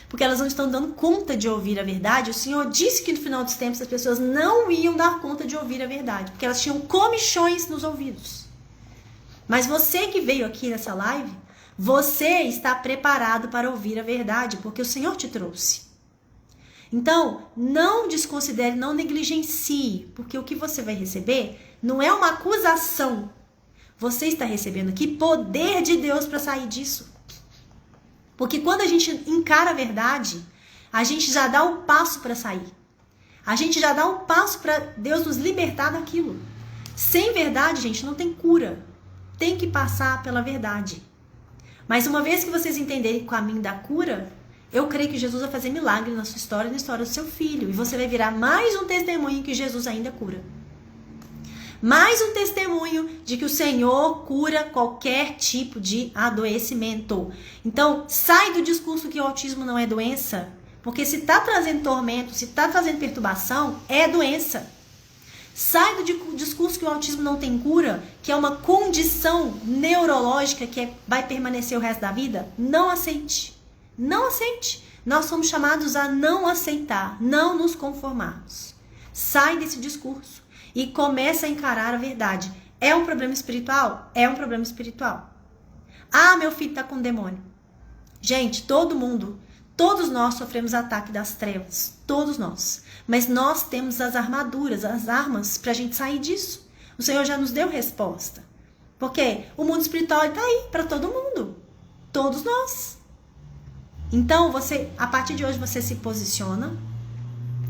Porque elas não estão dando conta de ouvir a verdade. O Senhor disse que no final dos tempos as pessoas não iam dar conta de ouvir a verdade, porque elas tinham comichões nos ouvidos. Mas você que veio aqui nessa live, você está preparado para ouvir a verdade, porque o Senhor te trouxe. Então, não desconsidere, não negligencie, porque o que você vai receber não é uma acusação. Você está recebendo aqui poder de Deus para sair disso. Porque quando a gente encara a verdade, a gente já dá o passo para sair. A gente já dá o passo para Deus nos libertar daquilo. Sem verdade, gente, não tem cura. Tem que passar pela verdade. Mas uma vez que vocês entenderem o caminho da cura, eu creio que Jesus vai fazer milagre na sua história e na história do seu filho. E você vai virar mais um testemunho que Jesus ainda cura. Mais um testemunho de que o Senhor cura qualquer tipo de adoecimento. Então, sai do discurso que o autismo não é doença, porque se está trazendo tormento, se está trazendo perturbação, é doença. Sai do discurso que o autismo não tem cura, que é uma condição neurológica que vai permanecer o resto da vida. Não aceite. Não aceite. Nós somos chamados a não aceitar, não nos conformarmos. Sai desse discurso e começa a encarar a verdade. É um problema espiritual? É um problema espiritual. Ah, meu filho está com demônio. Gente, todo mundo, todos nós sofremos ataque das trevas. Todos nós. Mas nós temos as armaduras, as armas para a gente sair disso. O Senhor já nos deu resposta. Porque o mundo espiritual está aí para todo mundo. Todos nós. Então, a partir de hoje, você se posiciona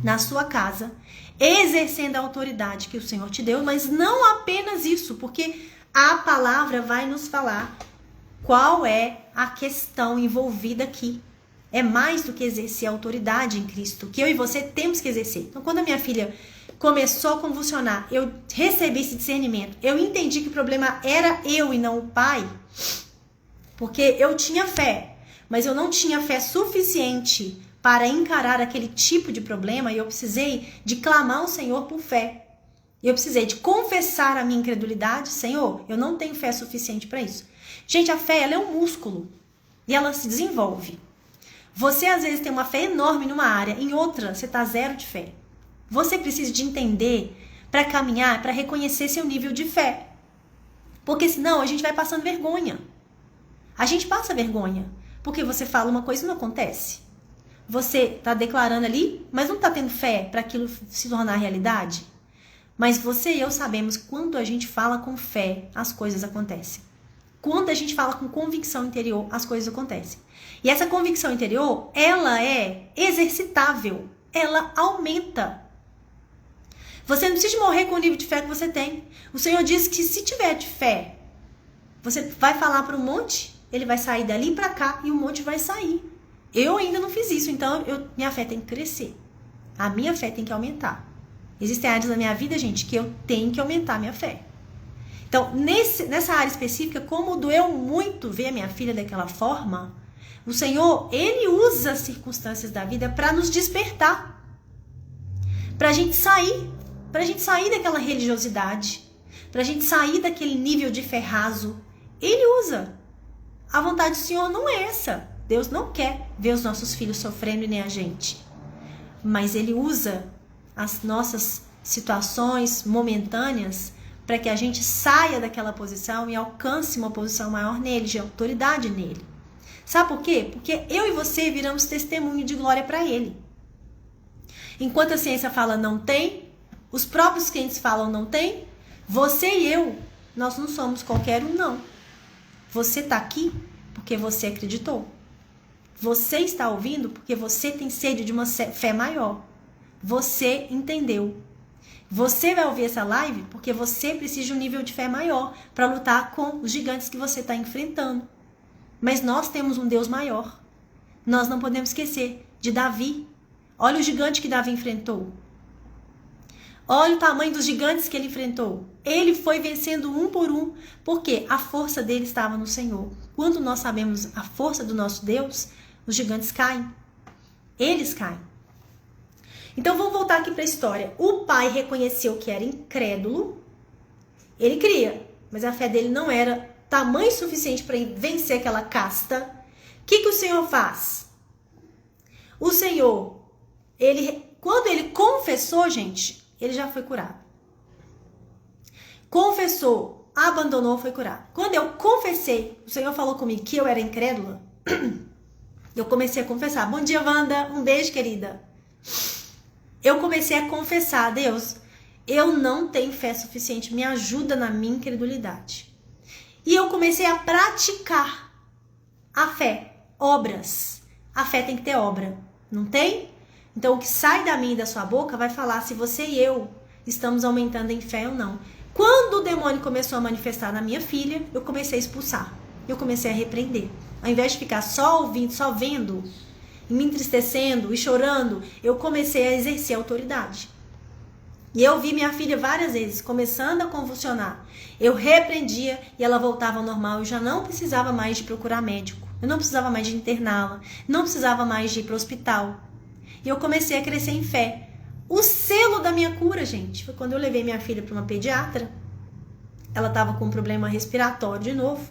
na sua casa, exercendo a autoridade que o Senhor te deu, mas não apenas isso, porque a palavra vai nos falar qual é a questão envolvida aqui. É mais do que exercer a autoridade em Cristo, que eu e você temos que exercer. Então, quando a minha filha começou a convulsionar, eu recebi esse discernimento, eu entendi que o problema era eu e não o pai, porque eu tinha fé, mas eu não tinha fé suficiente para encarar aquele tipo de problema, e eu precisei de clamar ao Senhor por fé. Eu precisei de confessar a minha incredulidade. Senhor, eu não tenho fé suficiente para isso. Gente, a fé, ela é um músculo e ela se desenvolve. Você às vezes tem uma fé enorme numa área, em outra você está zero de fé. Você precisa de entender para caminhar, para reconhecer seu nível de fé. Porque senão a gente vai passando vergonha. A gente passa vergonha, porque você fala uma coisa e não acontece. Você está declarando ali, mas não está tendo fé para aquilo se tornar realidade. Mas você e eu sabemos que quando a gente fala com fé, as coisas acontecem. Quando a gente fala com convicção interior, as coisas acontecem. E essa convicção interior, ela é exercitável. Ela aumenta. Você não precisa morrer com o nível de fé que você tem. O Senhor diz que se tiver de fé, você vai falar para um monte, ele vai sair dali para cá e o monte vai sair. Eu ainda não fiz isso, então minha fé tem que crescer. A minha fé tem que aumentar. Existem áreas da minha vida, gente, que eu tenho que aumentar a minha fé. Então, nessa área específica, como doeu muito ver a minha filha daquela forma, o Senhor, Ele usa as circunstâncias da vida para nos despertar. Para a gente sair daquela religiosidade, para a gente sair daquele nível de fé raso. Ele usa. A vontade do Senhor não é essa. Deus não quer ver os nossos filhos sofrendo e nem a gente. Mas Ele usa as nossas situações momentâneas para que a gente saia daquela posição e alcance uma posição maior nele, de autoridade nele. Sabe por quê? Porque eu e você viramos testemunho de glória para ele. Enquanto a ciência fala não tem, os próprios crentes falam não tem, você e eu, nós não somos qualquer um, não. Você está aqui porque você acreditou. Você está ouvindo porque você tem sede de uma fé maior. Você entendeu. Você vai ouvir essa live porque você precisa de um nível de fé maior para lutar com os gigantes que você está enfrentando. Mas nós temos um Deus maior. Nós não podemos esquecer de Davi. Olha o gigante que Davi enfrentou. Olha o tamanho dos gigantes que ele enfrentou. Ele foi vencendo um por um, porque a força dele estava no Senhor. Quando nós sabemos a força do nosso Deus, os gigantes caem. Eles caem. Então vamos voltar aqui para a história. O pai reconheceu que era incrédulo. Ele cria, mas a fé dele não era tamanho suficiente para vencer aquela casta. O que o Senhor faz? O Senhor, quando ele confessou, gente, ele já foi curado. Confessou, abandonou, foi curado. Quando eu confessei, o Senhor falou comigo que eu era incrédula. Eu comecei a confessar. Bom dia, Wanda. Um beijo, querida. Eu comecei a confessar a Deus, eu não tenho fé suficiente, me ajuda na minha incredulidade. E eu comecei a praticar a fé, obras. A fé tem que ter obra, não tem? Então o que sai da minha e da sua boca vai falar se você e eu estamos aumentando em fé ou não. Quando o demônio começou a manifestar na minha filha, eu comecei a expulsar, eu comecei a repreender. Ao invés de ficar só ouvindo, só vendo, me entristecendo e chorando, eu comecei a exercer autoridade. E eu vi minha filha várias vezes começando a convulsionar. Eu repreendia e ela voltava ao normal. Eu já não precisava mais de procurar médico. Eu não precisava mais de interná-la. Não precisava mais de ir para o hospital. E eu comecei a crescer em fé. O selo da minha cura, gente, foi quando eu levei minha filha para uma pediatra. Ela estava com um problema respiratório de novo.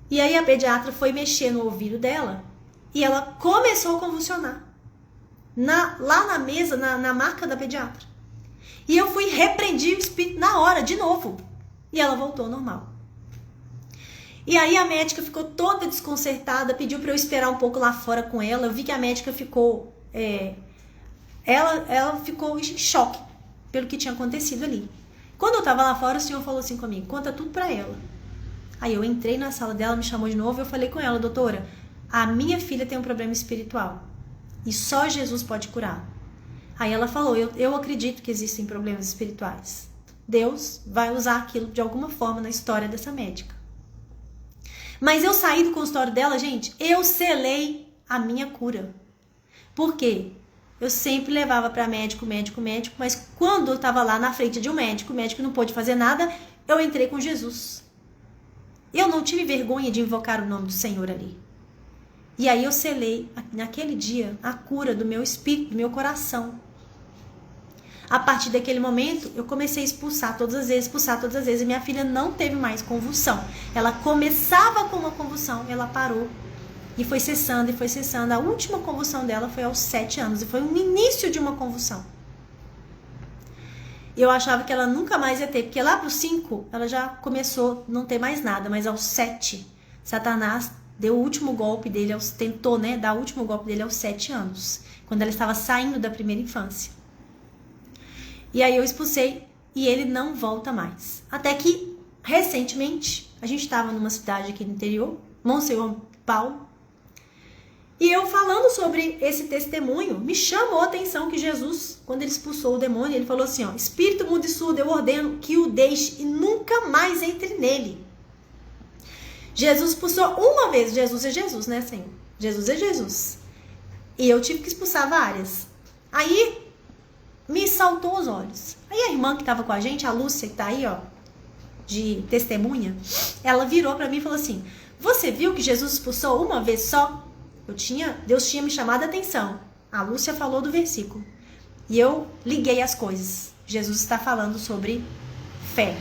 E aí a pediatra foi mexer no ouvido dela. E ela começou a convulsionar. Lá na mesa, na maca da pediatra. E eu fui repreendi o espírito na hora, de novo. E ela voltou ao normal. E aí a médica ficou toda desconcertada, pediu para eu esperar um pouco lá fora com ela. Eu vi que a médica ficou... ela ficou em choque pelo que tinha acontecido ali. Quando eu tava lá fora, o senhor falou assim comigo, conta tudo para ela. Aí eu entrei na sala dela, me chamou de novo, eu falei com ela, doutora, a minha filha tem um problema espiritual e só Jesus pode curar. Aí ela falou, eu acredito que existem problemas espirituais. Deus vai usar aquilo de alguma forma na história dessa médica. Mas eu saí do consultório dela, gente, eu selei a minha cura. Por quê? Eu sempre levava para médico, mas quando eu estava lá na frente de um médico, o médico não pôde fazer nada, eu entrei com Jesus. Eu não tive vergonha de invocar o nome do Senhor ali. E aí eu selei, naquele dia, a cura do meu espírito, do meu coração. A partir daquele momento, eu comecei a expulsar todas as vezes, e minha filha não teve mais convulsão. Ela começava com uma convulsão, ela parou. E foi cessando. A última convulsão dela foi aos 7 anos. E foi o início de uma convulsão. Eu achava que ela nunca mais ia ter. Porque lá para os 5, ela já começou a não ter mais nada. Mas aos 7, Satanás deu o último golpe dele. Tentou, dar o último golpe dele aos 7 anos. Quando ela estava saindo da primeira infância. E aí eu expulsei. E ele não volta mais. Até que, recentemente, a gente estava numa cidade aqui no interior. Monsenhor Paulo. E eu falando sobre esse testemunho, me chamou a atenção que Jesus, quando ele expulsou o demônio, ele falou assim, espírito mudo e surdo, eu ordeno que o deixe e nunca mais entre nele. Jesus expulsou uma vez, Jesus é Jesus, né, Senhor? Jesus é Jesus. E eu tive que expulsar várias. Aí, me saltou os olhos. Aí a irmã que estava com a gente, a Lúcia, que tá aí, de testemunha, ela virou para mim e falou assim, você viu que Jesus expulsou uma vez só? Deus tinha me chamado a atenção. A Lúcia falou do versículo. E eu liguei as coisas. Jesus está falando sobre fé.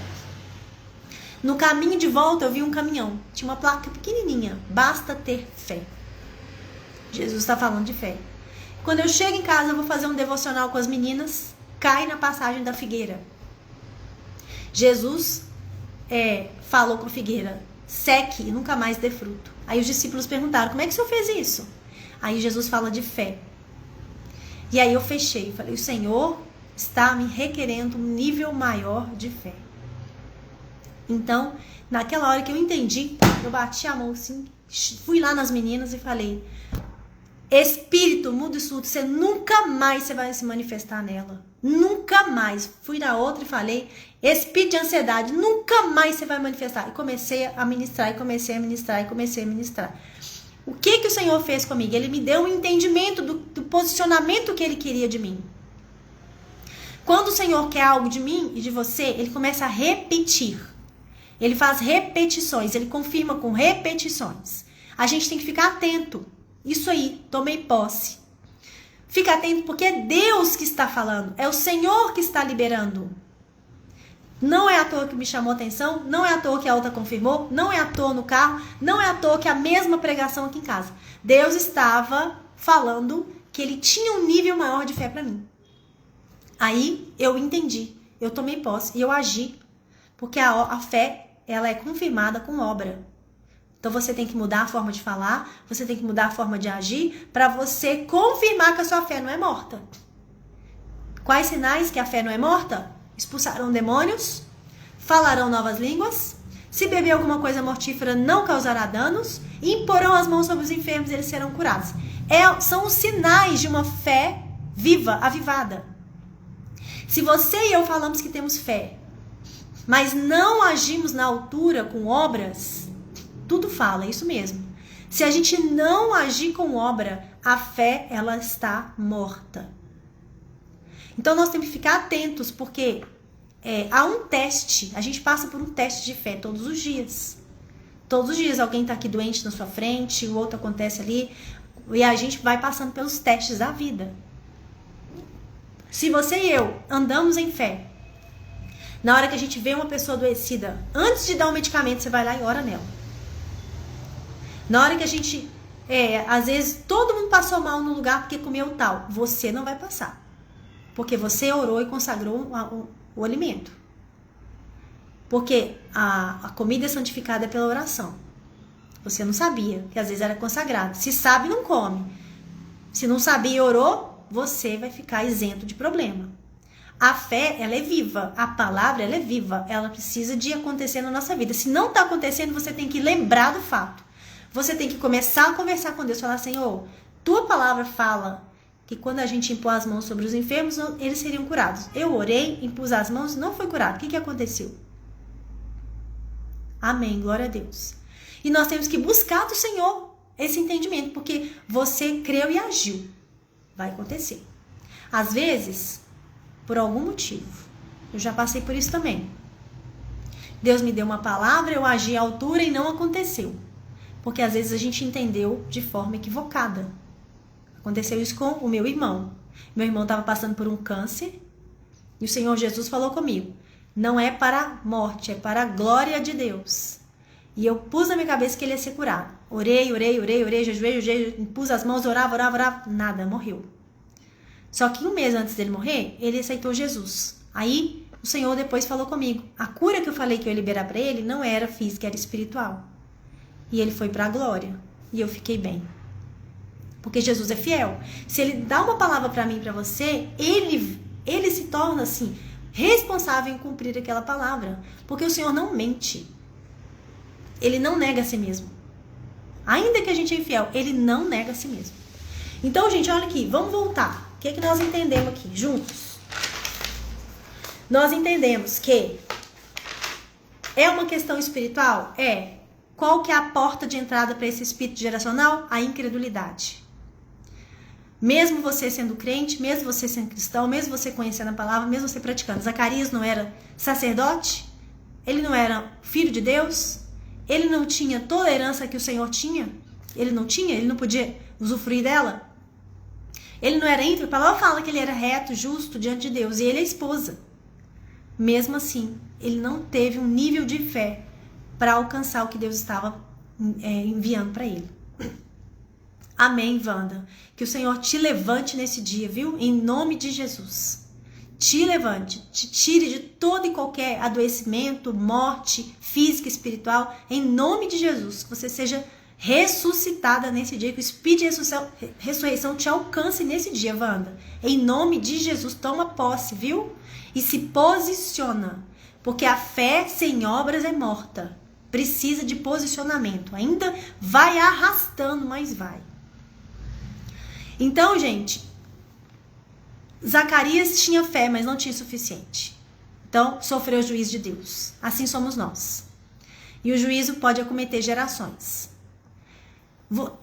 No caminho de volta eu vi um caminhão. Tinha uma placa pequenininha. Basta ter fé. Jesus está falando de fé. Quando eu chego em casa eu vou fazer um devocional com as meninas. Cai na passagem da figueira. Jesus falou com a figueira. Seque e nunca mais dê fruto. Aí os discípulos perguntaram, como é que o senhor fez isso? Aí Jesus fala de fé. E aí eu fechei, falei, o Senhor está me requerendo um nível maior de fé. Então, naquela hora que eu entendi, eu bati a mão assim, fui lá nas meninas e falei, espírito mudo e surdo, você nunca mais vai se manifestar nela. Nunca mais. Fui na outra e falei, espírito de ansiedade, nunca mais você vai manifestar. E comecei a ministrar, O que o Senhor fez comigo? Ele me deu um entendimento do posicionamento que Ele queria de mim. Quando o Senhor quer algo de mim e de você, Ele começa a repetir. Ele faz repetições, Ele confirma com repetições. A gente tem que ficar atento. Isso aí, tomei posse. Fica atento porque é Deus que está falando. É o Senhor que está liberando. Não é à toa que me chamou a atenção. Não é à toa que a outra confirmou. Não é à toa no carro. Não é à toa que a mesma pregação aqui em casa. Deus estava falando que Ele tinha um nível maior de fé para mim. Aí eu entendi. Eu tomei posse e eu agi. Porque a fé, ela é confirmada com obra. Então você tem que mudar a forma de falar, você tem que mudar a forma de agir para você confirmar que a sua fé não é morta. Quais sinais que a fé não é morta? Expulsarão demônios, falarão novas línguas, se beber alguma coisa mortífera não causará danos, e imporão as mãos sobre os enfermos e eles serão curados. São os sinais de uma fé viva, avivada. Se você e eu falamos que temos fé, mas não agimos na altura com obras, tudo fala, é isso mesmo. Se a gente não agir com obra, a fé, ela está morta. Então, nós temos que ficar atentos, porque há um teste. A gente passa por um teste de fé todos os dias. Todos os dias alguém está aqui doente na sua frente, o outro acontece ali, e a gente vai passando pelos testes da vida. Se você e eu andamos em fé, na hora que a gente vê uma pessoa adoecida, antes de dar um medicamento, você vai lá e ora nela. Na hora que a gente, às vezes, todo mundo passou mal no lugar porque comeu tal. Você não vai passar. Porque você orou e consagrou o alimento. Porque a comida é santificada pela oração. Você não sabia, que às vezes era consagrado. Se sabe, não come. Se não sabia e orou, você vai ficar isento de problema. A fé, ela é viva. A palavra, ela é viva. Ela precisa de acontecer na nossa vida. Se não está acontecendo, você tem que lembrar do fato. Você tem que começar a conversar com Deus, falar, Senhor, tua palavra fala que quando a gente impor as mãos sobre os enfermos, eles seriam curados. Eu orei, impus as mãos, não foi curado. O que aconteceu? Amém, glória a Deus. E nós temos que buscar do Senhor esse entendimento, porque você creu e agiu. Vai acontecer. Às vezes, por algum motivo. Eu já passei por isso também. Deus me deu uma palavra, eu agi à altura e não aconteceu. Porque às vezes a gente entendeu de forma equivocada. Aconteceu isso com o meu irmão. Meu irmão estava passando por um câncer e o Senhor Jesus falou comigo: não é para a morte, é para a glória de Deus. E eu pus na minha cabeça que ele ia ser curado. Orei, jejuei, pus as mãos, orava, nada, morreu. Só que 1 mês antes dele morrer, ele aceitou Jesus. Aí o Senhor depois falou comigo: a cura que eu falei que eu ia liberar para ele não era física, era espiritual. E ele foi para a glória. E eu fiquei bem. Porque Jesus é fiel. Se ele dá uma palavra para mim e para você, ele se torna assim responsável em cumprir aquela palavra. Porque o Senhor não mente. Ele não nega a si mesmo. Ainda que a gente é infiel, ele não nega a si mesmo. Então, gente, olha aqui, vamos voltar. O que é que nós entendemos aqui, juntos? Nós entendemos que é uma questão espiritual? É. Qual que é a porta de entrada para esse espírito geracional? A incredulidade. Mesmo você sendo crente, mesmo você sendo cristão, mesmo você conhecendo a palavra, mesmo você praticando. Zacarias não era sacerdote? Ele não era filho de Deus? Ele não tinha toda a herança que o Senhor tinha? Ele não podia usufruir dela? Ele não era íntegro? A palavra fala que ele era reto, justo diante de Deus. E ele é esposa. Mesmo assim, ele não teve um nível de fé para alcançar o que Deus estava enviando para ele. Amém, Wanda? Que o Senhor te levante nesse dia, viu? Em nome de Jesus. Te levante, te tire de todo e qualquer adoecimento, morte física, espiritual, em nome de Jesus. Que você seja ressuscitada nesse dia, que o Espírito de ressurreição te alcance nesse dia, Wanda. Em nome de Jesus, toma posse, viu? E se posiciona, porque a fé sem obras é morta. Precisa de posicionamento. Ainda vai arrastando, mas vai. Então, gente, Zacarias tinha fé, mas não tinha o suficiente. Então, sofreu o juízo de Deus. Assim somos nós. E o juízo pode acometer gerações.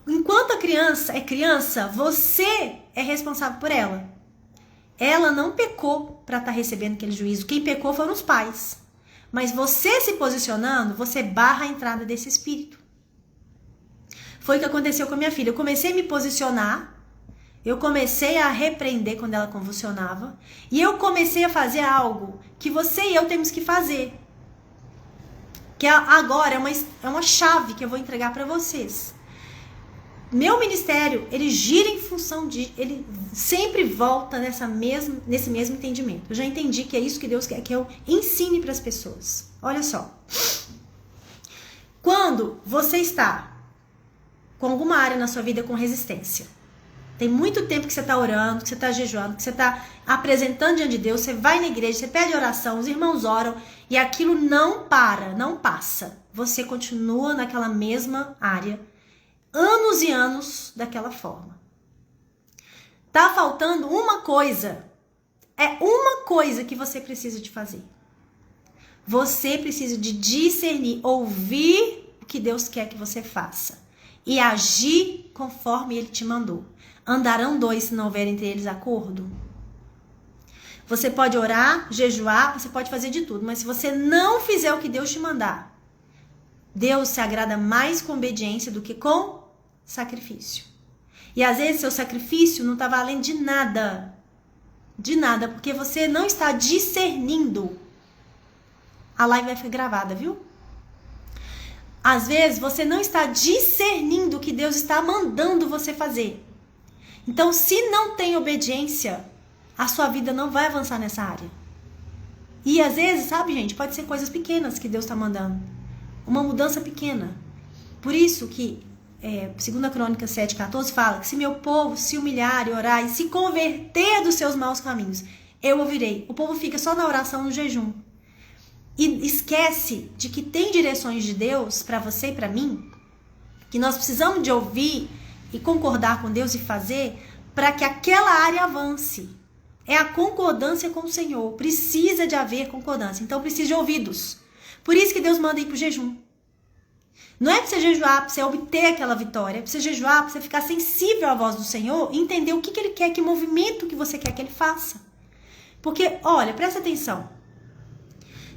Enquanto a criança é criança, você é responsável por ela. Ela não pecou para estar recebendo aquele juízo. Quem pecou foram os pais. Mas você se posicionando, você barra a entrada desse espírito. Foi o que aconteceu com a minha filha. Eu comecei a me posicionar. Eu comecei a repreender quando ela convulsionava. E eu comecei a fazer algo que você e eu temos que fazer. Que agora é uma chave que eu vou entregar para vocês. Meu ministério, ele gira em função de... Ele sempre volta nesse mesmo entendimento. Eu já entendi que é isso que Deus quer que eu ensine para as pessoas. Olha só. Quando você está com alguma área na sua vida com resistência, tem muito tempo que você está orando, que você está jejuando, que você está apresentando diante de Deus, você vai na igreja, você pede oração, os irmãos oram e aquilo não para, não passa. Você continua naquela mesma área, anos e anos daquela forma. Tá faltando uma coisa. É uma coisa que você precisa de fazer. Você precisa de discernir, ouvir o que Deus quer que você faça e agir conforme Ele te mandou. Andarão dois se não houver entre eles acordo? Você pode orar, jejuar, você pode fazer de tudo, mas se você não fizer o que Deus te mandar, Deus se agrada mais com obediência do que com sacrifício. E às vezes seu sacrifício não está valendo de nada. De nada, porque você não está discernindo. A live vai ficar gravada, viu? Às vezes você não está discernindo o que Deus está mandando você fazer. Então, se não tem obediência, a sua vida não vai avançar nessa área. E às vezes, sabe, gente, pode ser coisas pequenas que Deus está mandando. Uma mudança pequena. Por isso que 2 Crônicas 7,14 fala que se meu povo se humilhar e orar e se converter dos seus maus caminhos, eu ouvirei. O povo fica só na oração, no jejum. E esquece de que tem direções de Deus para você e para mim, que nós precisamos de ouvir e concordar com Deus e fazer para que aquela área avance. É a concordância com o Senhor. Precisa de haver concordância. Então precisa de ouvidos. Por isso que Deus manda ir para o jejum. Não é para você jejuar, para você obter aquela vitória. É para você jejuar, para você ficar sensível à voz do Senhor e entender o que Ele quer, que movimento que você quer que Ele faça. Porque, olha, presta atenção.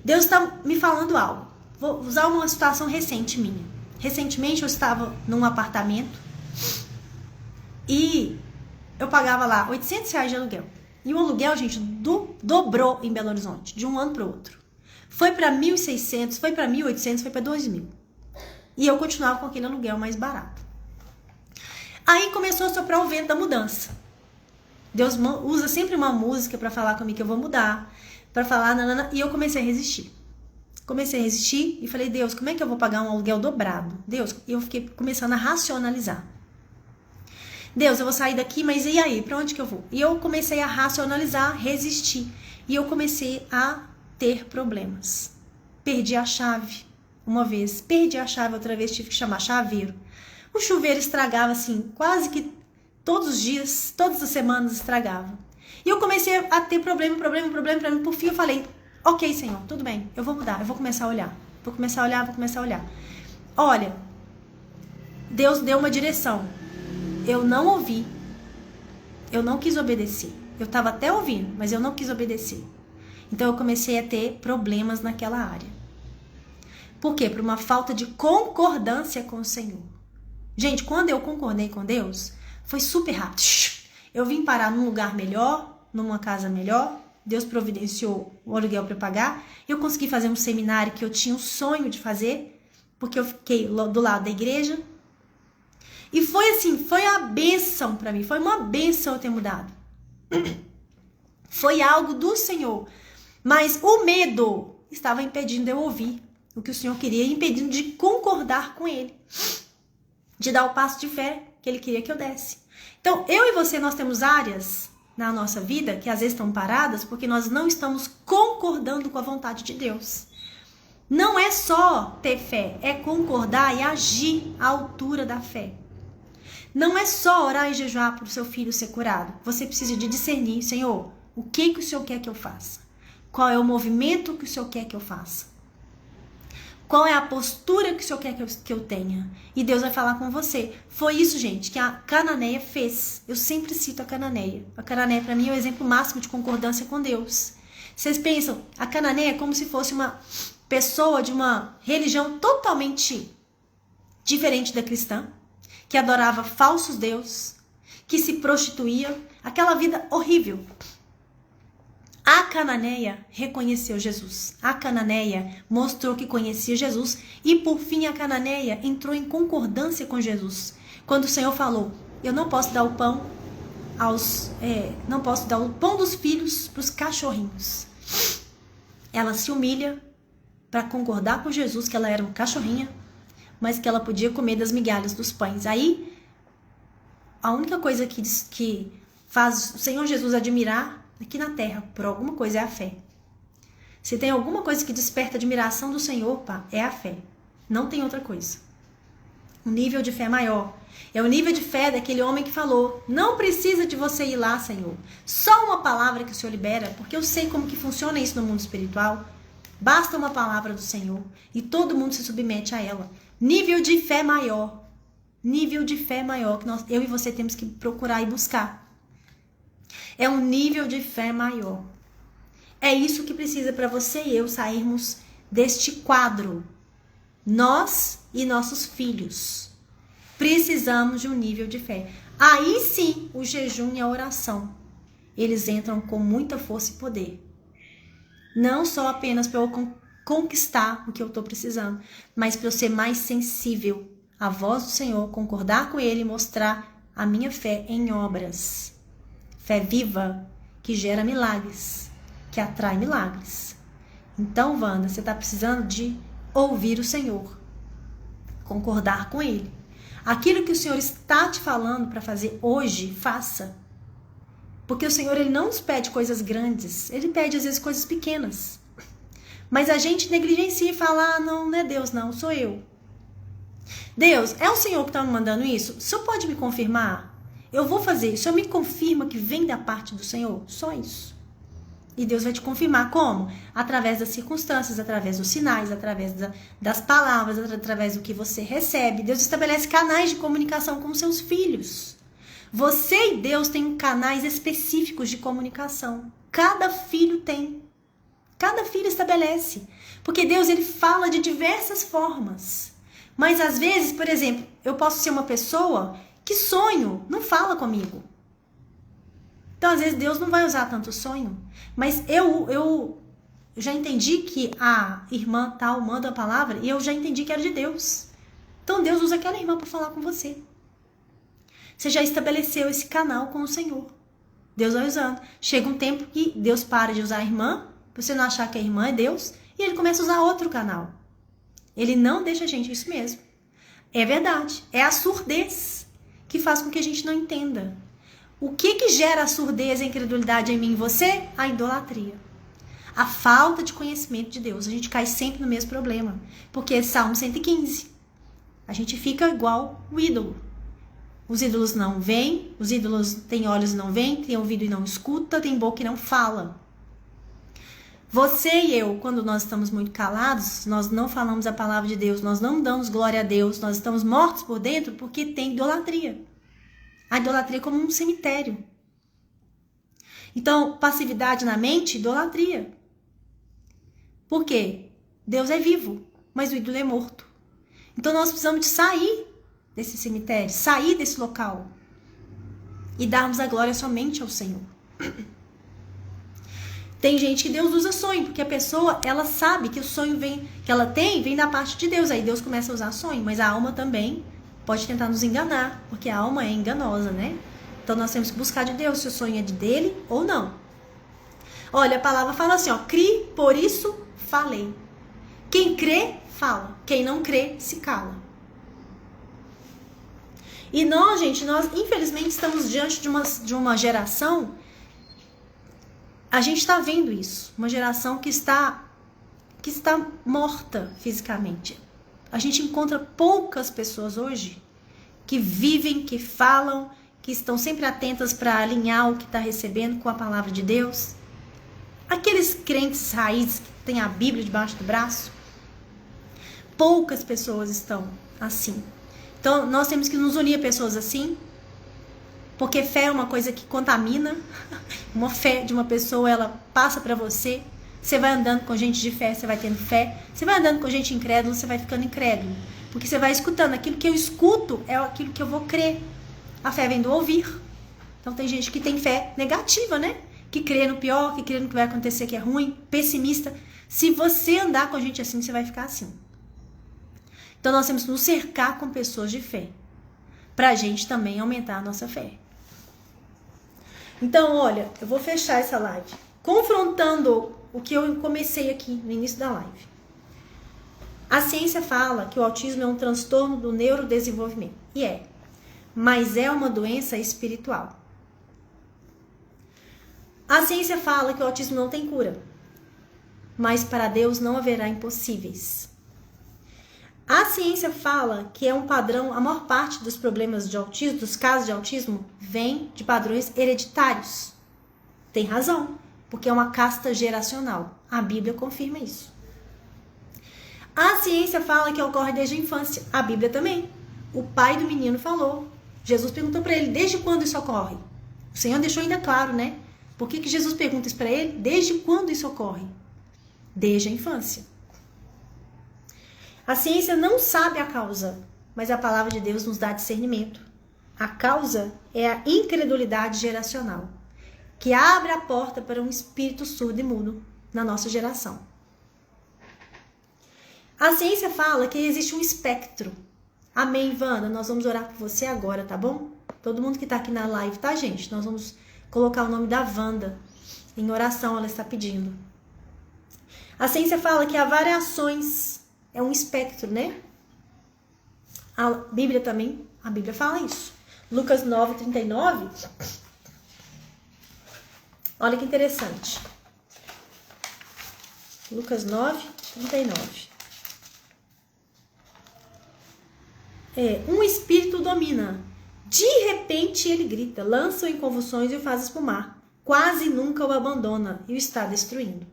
Deus está me falando algo. Vou usar uma situação recente minha. Recentemente eu estava num apartamento e eu pagava lá R$800 de aluguel. E o aluguel, gente, dobrou em Belo Horizonte, de um ano para o outro. Foi para 1.600, foi para 1.800, foi para 2.000. E eu continuava com aquele aluguel mais barato. Aí começou a soprar o vento da mudança. Deus usa sempre uma música para falar comigo que eu vou mudar, para falar, nanana, e eu comecei a resistir. Comecei a resistir e falei, Deus, como é que eu vou pagar um aluguel dobrado? Deus, eu fiquei começando a racionalizar. Deus, eu vou sair daqui, mas e aí? Para onde que eu vou? E eu comecei a racionalizar, resistir. E eu comecei a ter problemas. Perdi a chave uma vez, perdi a chave outra vez, tive que chamar chaveiro. O chuveiro estragava assim, quase que todos os dias, todas as semanas estragava. E eu comecei a ter problema. Por fim eu falei, ok, Senhor, tudo bem, eu vou mudar, eu vou começar a olhar. Vou começar a olhar. Olha, Deus deu uma direção. Eu não ouvi. Eu não quis obedecer. Eu estava até ouvindo, mas eu não quis obedecer. Então eu comecei a ter problemas naquela área. Por quê? Por uma falta de concordância com o Senhor. Gente, quando eu concordei com Deus, foi super rápido. Eu vim parar num lugar melhor, numa casa melhor. Deus providenciou o aluguel para pagar. Eu consegui fazer um seminário que eu tinha um sonho de fazer, porque eu fiquei do lado da igreja. E foi assim, foi a bênção para mim. Foi uma bênção eu ter mudado. Foi algo do Senhor. Mas o medo estava impedindo eu ouvir o que o Senhor queria, impedindo de concordar com Ele. De dar o passo de fé que Ele queria que eu desse. Então, eu e você, nós temos áreas na nossa vida que às vezes estão paradas porque nós não estamos concordando com a vontade de Deus. Não é só ter fé, é concordar e agir à altura da fé. Não é só orar e jejuar para o seu filho ser curado. Você precisa de discernir, Senhor, o que o Senhor quer que eu faça? Qual é o movimento que o Senhor quer que eu faça? Qual é a postura que o Senhor quer que eu tenha? E Deus vai falar com você. Foi isso, gente, que a Cananeia fez. Eu sempre cito a Cananeia. A Cananeia, para mim, é o exemplo máximo de concordância com Deus. Vocês pensam, a Cananeia é como se fosse uma pessoa de uma religião totalmente diferente da cristã, que adorava falsos deuses, que se prostituía, aquela vida horrível. A Cananeia reconheceu Jesus. A Cananeia mostrou que conhecia Jesus e, por fim, a Cananeia entrou em concordância com Jesus. Quando o Senhor falou, eu não posso dar o pão não posso dar o pão dos filhos para os cachorrinhos. Ela se humilha para concordar com Jesus que ela era uma cachorrinha, mas que ela podia comer das migalhas dos pães. Aí, a única coisa que faz o Senhor Jesus admirar aqui na terra, por alguma coisa, é a fé. Se tem alguma coisa que desperta admiração do Senhor, pá, é a fé. Não tem outra coisa. Um nível de fé maior. É o nível de fé daquele homem que falou, não precisa de você ir lá, Senhor. Só uma palavra que o Senhor libera, porque eu sei como que funciona isso no mundo espiritual. Basta uma palavra do Senhor e todo mundo se submete a ela. Nível de fé maior. Nível de fé maior que eu e você temos que procurar e buscar. É um nível de fé maior. É isso que precisa para você e eu sairmos deste quadro. Nós e nossos filhos precisamos de um nível de fé. Aí sim, o jejum e a oração, eles entram com muita força e poder. Não só apenas para eu conquistar o que eu estou precisando, mas para eu ser mais sensível à voz do Senhor, concordar com Ele e mostrar a minha fé em obras. Fé viva, que gera milagres, que atrai milagres. Então, Wanda, você está precisando de ouvir o Senhor, concordar com Ele. Aquilo que o Senhor está te falando para fazer hoje, faça. Porque o Senhor, Ele não nos pede coisas grandes, Ele pede às vezes coisas pequenas. Mas a gente negligencia e fala, não é Deus não, sou eu. Deus, é o Senhor que está me mandando isso? O Senhor pode me confirmar? Eu vou fazer isso. O Senhor me confirma que vem da parte do Senhor? Só isso. E Deus vai te confirmar como? Através das circunstâncias, através dos sinais, através das palavras, através do que você recebe. Deus estabelece canais de comunicação com seus filhos. Você e Deus têm canais específicos de comunicação. Cada filho tem. Cada filho estabelece. Porque Deus, ele fala de diversas formas. Mas às vezes, por exemplo, eu posso ser uma pessoa que sonho, não fala comigo. Então, às vezes, Deus não vai usar tanto sonho. Mas eu já entendi que a irmã tal manda a palavra e eu já entendi que era de Deus. Então, Deus usa aquela irmã para falar com você. Você já estabeleceu esse canal com o Senhor. Deus vai usando. Chega um tempo que Deus para de usar a irmã, pra você não achar que a irmã é Deus, e ele começa a usar outro canal. Ele não deixa a gente, isso mesmo. É verdade. É a surdez que faz com que a gente não entenda. O que gera a surdez e a incredulidade em mim e você? A idolatria. A falta de conhecimento de Deus. A gente cai sempre no mesmo problema. Porque é Salmo 115. A gente fica igual o ídolo. Os ídolos não veem, os ídolos têm olhos e não veem, têm ouvido e não escuta, têm boca e não fala. Você e eu, quando nós estamos muito calados, nós não falamos a palavra de Deus, nós não damos glória a Deus, nós estamos mortos por dentro porque tem idolatria. A idolatria é como um cemitério. Então, passividade na mente, idolatria. Por quê? Deus é vivo, mas o ídolo é morto. Então, nós precisamos de sair desse cemitério, sair desse local e darmos a glória somente ao Senhor. Tem gente que Deus usa sonho, porque a pessoa, ela sabe que o sonho que ela vem da parte de Deus. Aí Deus começa a usar sonho, mas a alma também pode tentar nos enganar, porque a alma é enganosa, né? Então nós temos que buscar de Deus se o sonho é dele ou não. Olha, a palavra fala assim, ó, crie, por isso falei. Quem crê, fala. Quem não crê, se cala. E nós, gente, infelizmente estamos diante de uma geração, a gente está vendo isso, uma geração que está morta fisicamente. A gente encontra poucas pessoas hoje que vivem, que falam, que estão sempre atentas para alinhar o que está recebendo com a palavra de Deus. Aqueles crentes raízes que têm a Bíblia debaixo do braço, poucas pessoas estão assim. Então, nós temos que nos unir a pessoas assim, porque fé é uma coisa que contamina. Uma fé de uma pessoa, ela passa para você. Você vai andando com gente de fé, você vai tendo fé. Você vai andando com gente incrédula, você vai ficando incrédulo. Porque você vai escutando. Aquilo que eu escuto é aquilo que eu vou crer. A fé vem do ouvir. Então, tem gente que tem fé negativa, né? Que crê no pior, que crê no que vai acontecer que é ruim, pessimista. Se você andar com gente assim, você vai ficar assim. Então, nós temos que nos cercar com pessoas de fé, para a gente também aumentar a nossa fé. Então, olha, eu vou fechar essa live confrontando o que eu comecei aqui no início da live. A ciência fala que o autismo é um transtorno do neurodesenvolvimento. E mas é uma doença espiritual. A ciência fala que o autismo não tem cura, mas para Deus não haverá impossíveis. A ciência fala que é um padrão, a maior parte dos problemas de autismo, dos casos de autismo, vem de padrões hereditários. Tem razão, porque é uma casta geracional. A Bíblia confirma isso. A ciência fala que ocorre desde a infância. A Bíblia também. O pai do menino falou. Jesus perguntou para ele, desde quando isso ocorre? O Senhor deixou ainda claro, né? Por que Jesus pergunta isso para ele? Desde quando isso ocorre? Desde a infância. A ciência não sabe a causa, mas a palavra de Deus nos dá discernimento. A causa é a incredulidade geracional, que abre a porta para um espírito surdo e mudo na nossa geração. A ciência fala que existe um espectro. Amém, Wanda? Nós vamos orar por você agora, tá bom? Todo mundo que tá aqui na live, tá, gente? Nós vamos colocar o nome da Wanda em oração, ela está pedindo. A ciência fala que há variações. É um espectro, né? A Bíblia também, a Bíblia fala isso. Lucas 9:39. Olha que interessante. Lucas 9:39. Um espírito domina. De repente ele grita, lança-o em convulsões e o faz espumar. quase nunca o abandona e o está destruindo.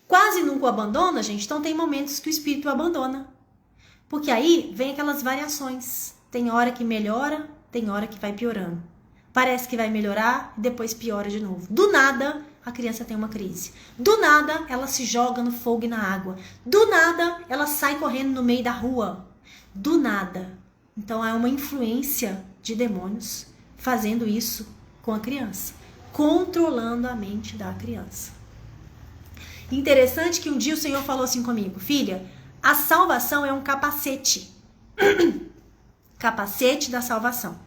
Quase nunca o abandona, gente, então tem momentos que o espírito o abandona. Porque aí vem aquelas variações. Tem hora que melhora, tem hora que vai piorando. Parece que vai melhorar e depois piora de novo. Do nada, a criança tem uma crise. Do nada, ela se joga no fogo e na água. Do nada, ela sai correndo no meio da rua. Do nada. Então, é uma influência de demônios fazendo isso com a criança. Controlando a mente da criança. Interessante que um dia o Senhor falou assim comigo: filha, a salvação é um capacete. Capacete da salvação.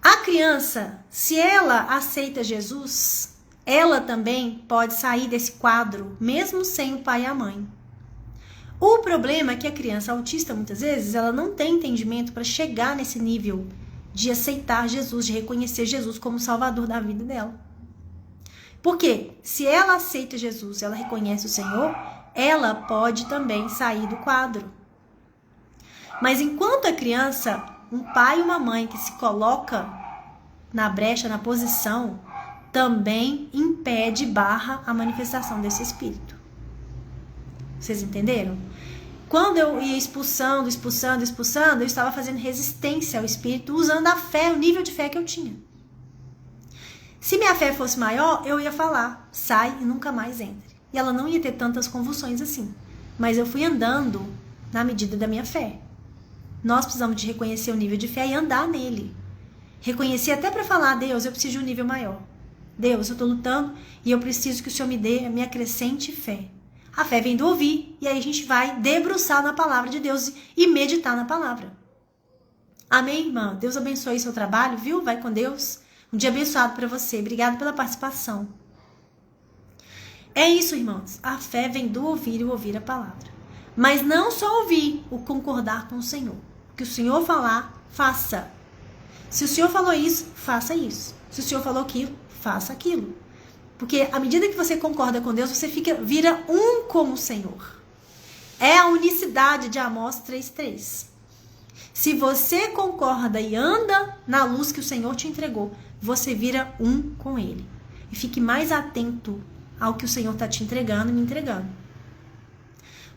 A criança, se ela aceita Jesus, ela também pode sair desse quadro, mesmo sem o pai e a mãe. O problema é que a criança autista, muitas vezes, ela não tem entendimento para chegar nesse nível de aceitar Jesus, de reconhecer Jesus como Salvador da vida dela. Porque se ela aceita Jesus, ela reconhece o Senhor, ela pode também sair do quadro. Mas enquanto a criança, um pai e uma mãe que se coloca na brecha, na posição, também impede, barra a manifestação desse espírito. Vocês entenderam? Quando eu ia expulsando, eu estava fazendo resistência ao espírito, usando a fé, o nível de fé que eu tinha. Se minha fé fosse maior, eu ia falar, sai e nunca mais entre. E ela não ia ter tantas convulsões assim. Mas eu fui andando na medida da minha fé. Nós precisamos de reconhecer o nível de fé e andar nele. Reconhecer até para falar, Deus, eu preciso de um nível maior. Deus, eu estou lutando e eu preciso que o Senhor me dê a minha crescente fé. A fé vem do ouvir e aí a gente vai debruçar na palavra de Deus e meditar na palavra. Amém, irmã? Deus abençoe seu trabalho, viu? Vai com Deus. Um dia abençoado para você. Obrigada pela participação. É isso, irmãos. A fé vem do ouvir e ouvir a palavra. Mas não só ouvir, o concordar com o Senhor. O que o Senhor falar, faça. Se o Senhor falou isso, faça isso. Se o Senhor falou aquilo, faça aquilo. Porque à medida que você concorda com Deus, você vira um com o Senhor. É a unicidade de Amós 3:3. Se você concorda e anda na luz que o Senhor te entregou, você vira um com Ele. E fique mais atento ao que o Senhor está te entregando e me entregando.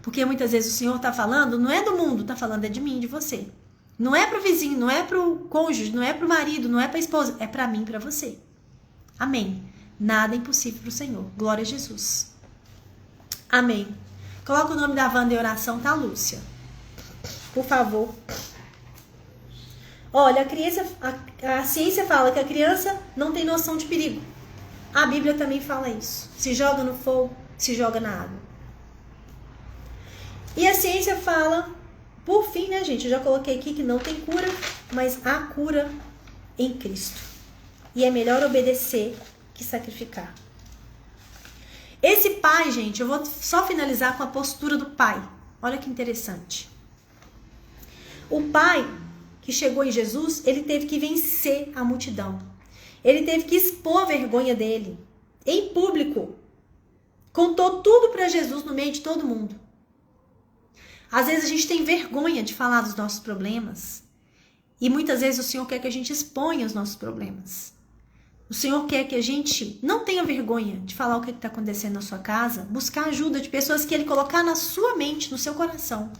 Porque muitas vezes o Senhor está falando, não é do mundo, está falando é de mim, de você. Não é para o vizinho, não é para o cônjuge, não é para o marido, não é para a esposa, é para mim, para você. Amém. Nada é impossível para o Senhor. Glória a Jesus. Amém. Coloca o nome da Wanda em oração, tá, Lúcia? Por favor. Olha, a ciência fala que a criança não tem noção de perigo. A Bíblia também fala isso. Se joga no fogo, se joga na água. E a ciência fala, por fim, né, gente? Eu já coloquei aqui que não tem cura, mas há cura em Cristo. E é melhor obedecer que sacrificar. Esse pai, gente, eu vou só finalizar com a postura do pai. Olha que interessante. O pai que chegou em Jesus, ele teve que vencer a multidão. Ele teve que expor a vergonha dele em público. Contou tudo para Jesus no meio de todo mundo. Às vezes a gente tem vergonha de falar dos nossos problemas. E muitas vezes o Senhor quer que a gente exponha os nossos problemas. O Senhor quer que a gente não tenha vergonha de falar o que está acontecendo na sua casa, buscar ajuda de pessoas que Ele colocar na sua mente, no seu coração.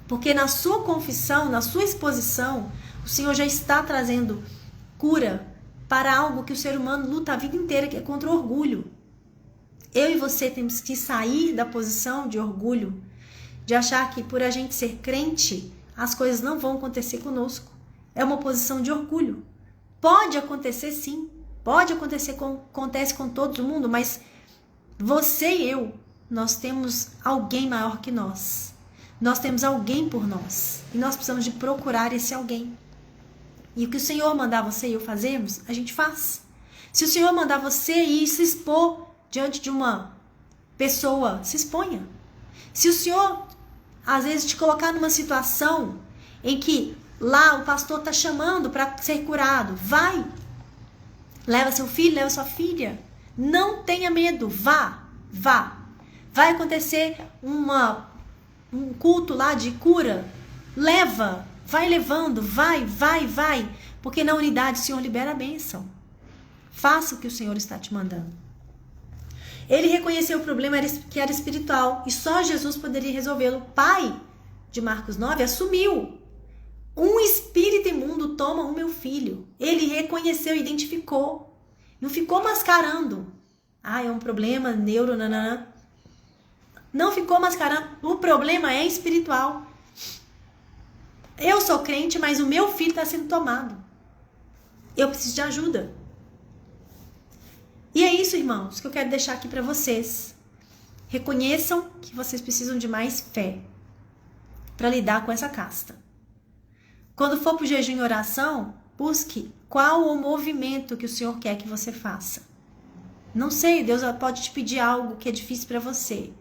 Porque na sua confissão, na sua exposição, o Senhor já está trazendo cura para algo que o ser humano luta a vida inteira, que é contra o orgulho. Eu e você temos que sair da posição de orgulho, de achar que por a gente ser crente, as coisas não vão acontecer conosco. É uma posição de orgulho. Pode acontecer sim, pode acontecer, acontece com todo mundo, mas você e eu, nós temos alguém maior que nós. Nós temos alguém por nós e nós precisamos de procurar esse alguém. E o que o Senhor mandar você e eu fazermos, a gente faz. Se o Senhor mandar você ir se expor diante de uma pessoa, se exponha. Se o Senhor, às vezes, te colocar numa situação em que lá o pastor está chamando para ser curado, vai. Leva seu filho, leva sua filha. Não tenha medo, vá. Vai acontecer um culto lá de cura. Leva, vai levando, vai. Porque na unidade o Senhor libera a bênção. Faça o que o Senhor está te mandando. Ele reconheceu o problema que era espiritual e só Jesus poderia resolvê-lo. O pai de Marcos 9 assumiu. Um espírito imundo toma o meu filho. Ele reconheceu, identificou. Não ficou mascarando. É um problema nananã. Não ficou mascarando. O problema é espiritual. Eu sou crente, mas o meu filho está sendo tomado. Eu preciso de ajuda. E é isso, irmãos, que eu quero deixar aqui para vocês. Reconheçam que vocês precisam de mais fé para lidar com essa casta. Quando for para o jejum e oração, busque qual o movimento que o Senhor quer que você faça. Não sei, Deus pode te pedir algo que é difícil para você,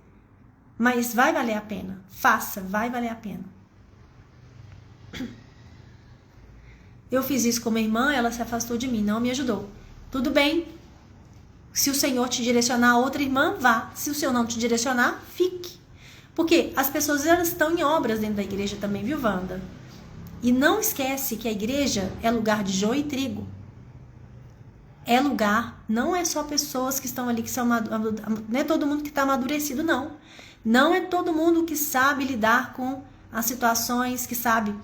mas vai valer a pena. Faça, vai valer a pena. Eu fiz isso com minha irmã, ela se afastou de mim, não me ajudou. Tudo bem. Se o Senhor te direcionar a outra irmã, vá. Se o Senhor não te direcionar, fique. Porque as pessoas elas estão em obras dentro da igreja também, viu, Wanda? E não esquece que a igreja é lugar de joio e trigo. É lugar, não é só pessoas que estão ali, que são não é todo mundo que está amadurecido, não. Não é todo mundo que sabe lidar com as situações, que sabe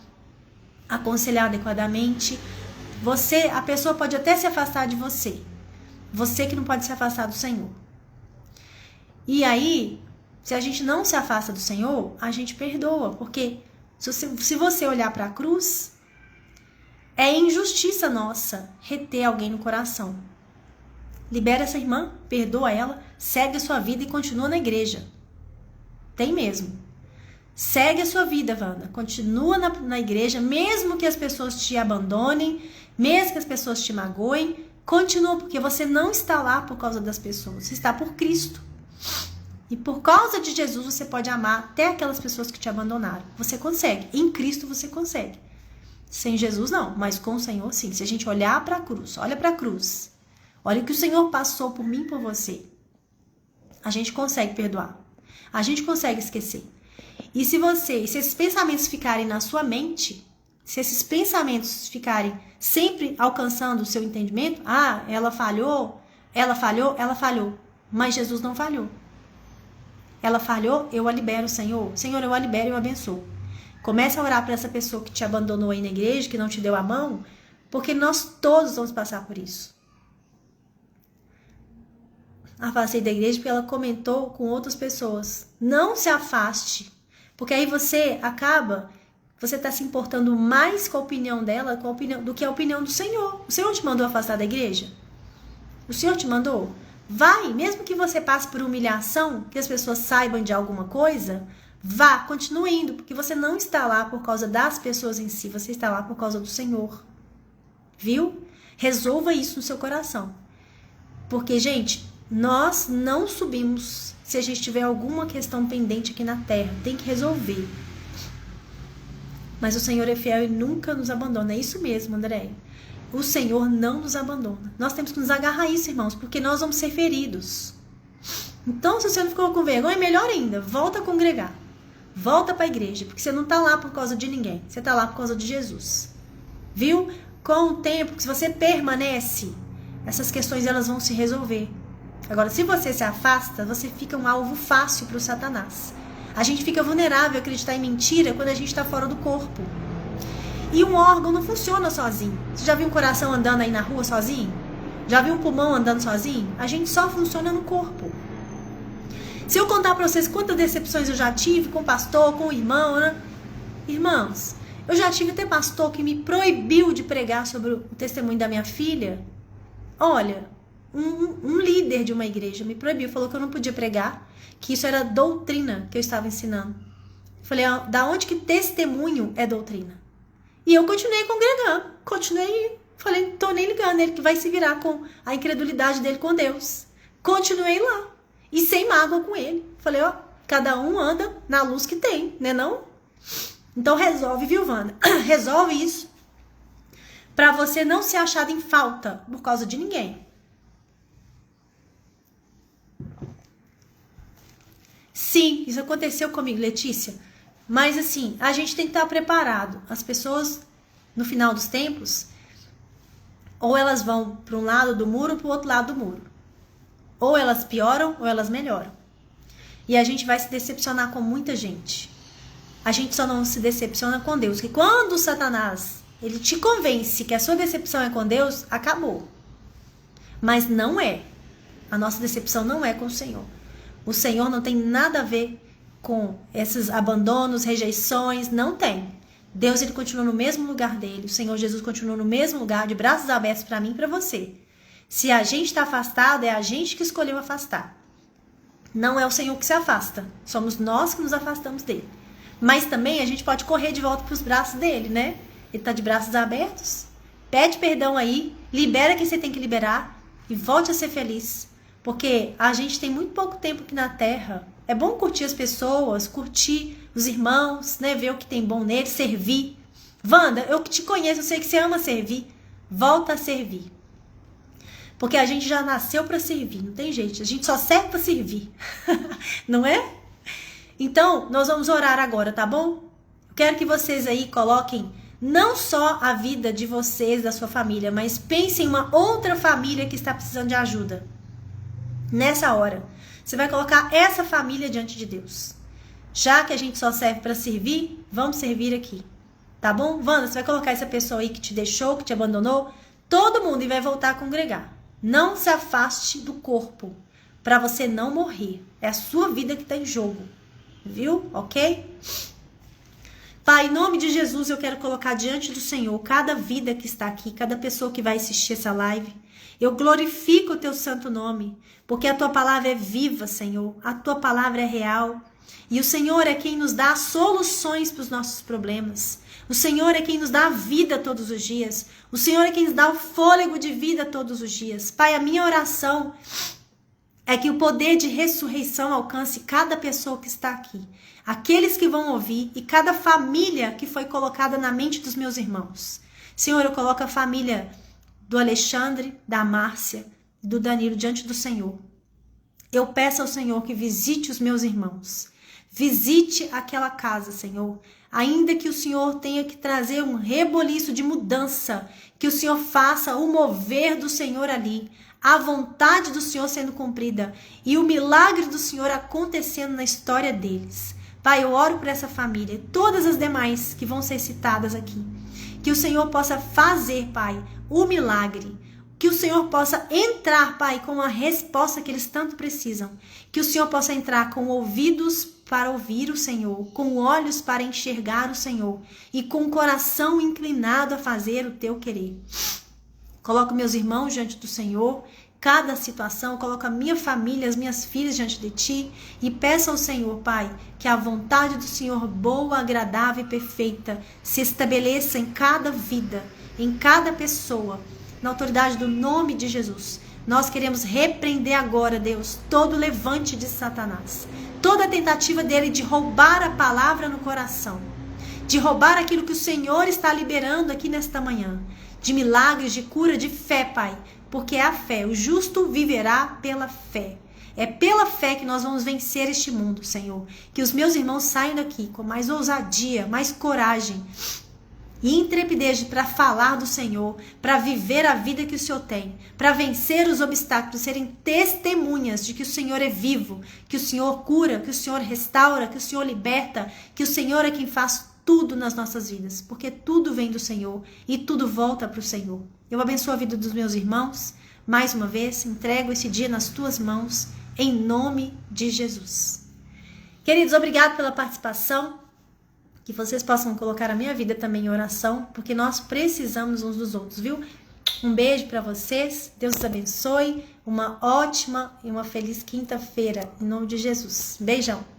aconselhar adequadamente. A pessoa pode até se afastar de você. Você que não pode se afastar do Senhor. E aí, se a gente não se afasta do Senhor, a gente perdoa. Porque se você olhar para a cruz, é injustiça nossa reter alguém no coração. Libera essa irmã, perdoa ela, segue a sua vida e continua na igreja. Tem mesmo. Segue a sua vida, Wanda. Continua na igreja, mesmo que as pessoas te abandonem, mesmo que as pessoas te magoem. Continua, porque você não está lá por causa das pessoas. Você está por Cristo. E por causa de Jesus, você pode amar até aquelas pessoas que te abandonaram. Você consegue. Em Cristo, você consegue. Sem Jesus, não. Mas com o Senhor, sim. Se a gente olhar para a cruz, olha para a cruz. Olha o que o Senhor passou por mim e por você. A gente consegue perdoar. A gente consegue esquecer. E se esses pensamentos ficarem na sua mente, se esses pensamentos ficarem sempre alcançando o seu entendimento, ela falhou, mas Jesus não falhou. Ela falhou, eu a libero, Senhor. Senhor, eu a libero e eu abençoo. Comece a orar para essa pessoa que te abandonou aí na igreja, que não te deu a mão, porque nós todos vamos passar por isso. Afastei da igreja porque ela comentou com outras pessoas. Não se afaste, porque aí você está se importando mais com a opinião dela do que a opinião do Senhor. O Senhor te mandou afastar da igreja? O Senhor te mandou? Vai, mesmo que você passe por humilhação, que as pessoas saibam de alguma coisa, vá, continue indo, porque você não está lá por causa das pessoas em si, você está lá por causa do Senhor. Viu? Resolva isso no seu coração. Porque, gente, nós não subimos se a gente tiver alguma questão pendente aqui na terra. Tem que resolver. Mas o Senhor é fiel e nunca nos abandona. É isso mesmo, André. O Senhor não nos abandona. Nós temos que nos agarrar a isso, irmãos, porque nós vamos ser feridos. Então, se você não ficou com vergonha, melhor ainda, volta a congregar. Volta para a igreja, porque você não está lá por causa de ninguém. Você está lá por causa de Jesus. Viu? Com o tempo, se você permanece, essas questões elas vão se resolver. Agora, se você se afasta, você fica um alvo fácil para o Satanás. A gente fica vulnerável a acreditar em mentira quando a gente está fora do corpo. E um órgão não funciona sozinho. Você já viu um coração andando aí na rua sozinho? Já viu um pulmão andando sozinho? A gente só funciona no corpo. Se eu contar para vocês quantas decepções eu já tive com o pastor, com o irmão, né? Irmãos, eu já tive até pastor que me proibiu de pregar sobre o testemunho da minha filha. Olha, um líder de uma igreja me proibiu, falou que eu não podia pregar, que isso era doutrina que eu estava ensinando. Falei, da onde que testemunho é doutrina? E eu continuei congregando, falei, tô nem ligando, ele que vai se virar com a incredulidade dele com Deus. Continuei lá, e sem mágoa com ele. Falei, cada um anda na luz que tem, né não? Então resolve, viu, Wanda? Resolve isso, pra você não ser achado em falta por causa de ninguém. Sim, isso aconteceu comigo, Letícia. Mas assim, a gente tem que estar preparado. As pessoas, no final dos tempos, Ou elas vão para um lado do muro ou para o outro lado do muro. Ou elas pioram ou elas melhoram. E a gente vai se decepcionar com muita gente. A gente só não se decepciona com Deus. Que quando o Satanás, ele te convence que a sua decepção é com Deus, acabou. Mas não é. A nossa decepção não é com o Senhor. O Senhor não tem nada a ver com esses abandonos, rejeições, não tem. Deus, ele continua no mesmo lugar dele. O Senhor Jesus continua no mesmo lugar, de braços abertos para mim e para você. Se a gente está afastado, é a gente que escolheu afastar. Não é o Senhor que se afasta. Somos nós que nos afastamos dele. Mas também a gente pode correr de volta para os braços dele, né? Ele está de braços abertos. Pede perdão aí, libera quem você tem que liberar e volte a ser feliz. Porque a gente tem muito pouco tempo aqui na Terra. É bom curtir as pessoas, curtir os irmãos, né? Ver o que tem bom neles, servir. Wanda, eu que te conheço, eu sei que você ama servir. Volta a servir. Porque a gente já nasceu para servir, não tem jeito. A gente só serve para servir. Não é? Então, nós vamos orar agora, tá bom? Eu quero que vocês aí coloquem não só a vida de vocês, da sua família, mas pensem em uma outra família que está precisando de ajuda. Nessa hora, você vai colocar essa família diante de Deus. Já que a gente só serve para servir, vamos servir aqui. Tá bom? Wanda, você vai colocar essa pessoa aí que te deixou, que te abandonou, todo mundo, e vai voltar a congregar. Não se afaste do corpo, para você não morrer. É a sua vida que está em jogo. Viu? Ok? Pai, em nome de Jesus, eu quero colocar diante do Senhor cada vida que está aqui, cada pessoa que vai assistir essa live. Eu glorifico o teu santo nome, porque a tua palavra é viva, Senhor. A tua palavra é real. E o Senhor é quem nos dá soluções para os nossos problemas. O Senhor é quem nos dá a vida todos os dias. O Senhor é quem nos dá o fôlego de vida todos os dias. Pai, a minha oração é que o poder de ressurreição alcance cada pessoa que está aqui. Aqueles que vão ouvir e cada família que foi colocada na mente dos meus irmãos. Senhor, eu coloco a família do Alexandre, da Márcia e do Danilo diante do Senhor. Eu peço ao Senhor que visite os meus irmãos. Visite aquela casa, Senhor. Ainda que o Senhor tenha que trazer um reboliço de mudança, que o Senhor faça o mover do Senhor ali, a vontade do Senhor sendo cumprida e o milagre do Senhor acontecendo na história deles. Pai, eu oro por essa família e todas as demais que vão ser citadas aqui. Que o Senhor possa fazer, Pai, o milagre. Que o Senhor possa entrar, Pai, com a resposta que eles tanto precisam. Que o Senhor possa entrar com ouvidos para ouvir o Senhor, com olhos para enxergar o Senhor e com o coração inclinado a fazer o teu querer. Coloco meus irmãos diante do Senhor, cada situação, coloco a minha família, as minhas filhas diante de Ti e peço ao Senhor, Pai, que a vontade do Senhor boa, agradável e perfeita se estabeleça em cada vida, em cada pessoa, na autoridade do nome de Jesus. Nós queremos repreender agora, Deus, todo levante de Satanás, toda tentativa dele de roubar a palavra no coração, de roubar aquilo que o Senhor está liberando aqui nesta manhã, de milagres, de cura, de fé, Pai, porque é a fé, o justo viverá pela fé. É pela fé que nós vamos vencer este mundo, Senhor. Que os meus irmãos saiam daqui com mais ousadia, mais coragem e intrepidez para falar do Senhor, para viver a vida que o Senhor tem, para vencer os obstáculos, serem testemunhas de que o Senhor é vivo, que o Senhor cura, que o Senhor restaura, que o Senhor liberta, que o Senhor é quem faz tudo nas nossas vidas, porque tudo vem do Senhor e tudo volta para o Senhor. Eu abençoo a vida dos meus irmãos, mais uma vez, entrego esse dia nas tuas mãos, em nome de Jesus. Queridos, obrigado pela participação. Que vocês possam colocar a minha vida também em oração, porque nós precisamos uns dos outros, viu? Um beijo para vocês, Deus os abençoe, uma ótima e uma feliz quinta-feira, em nome de Jesus. Beijão!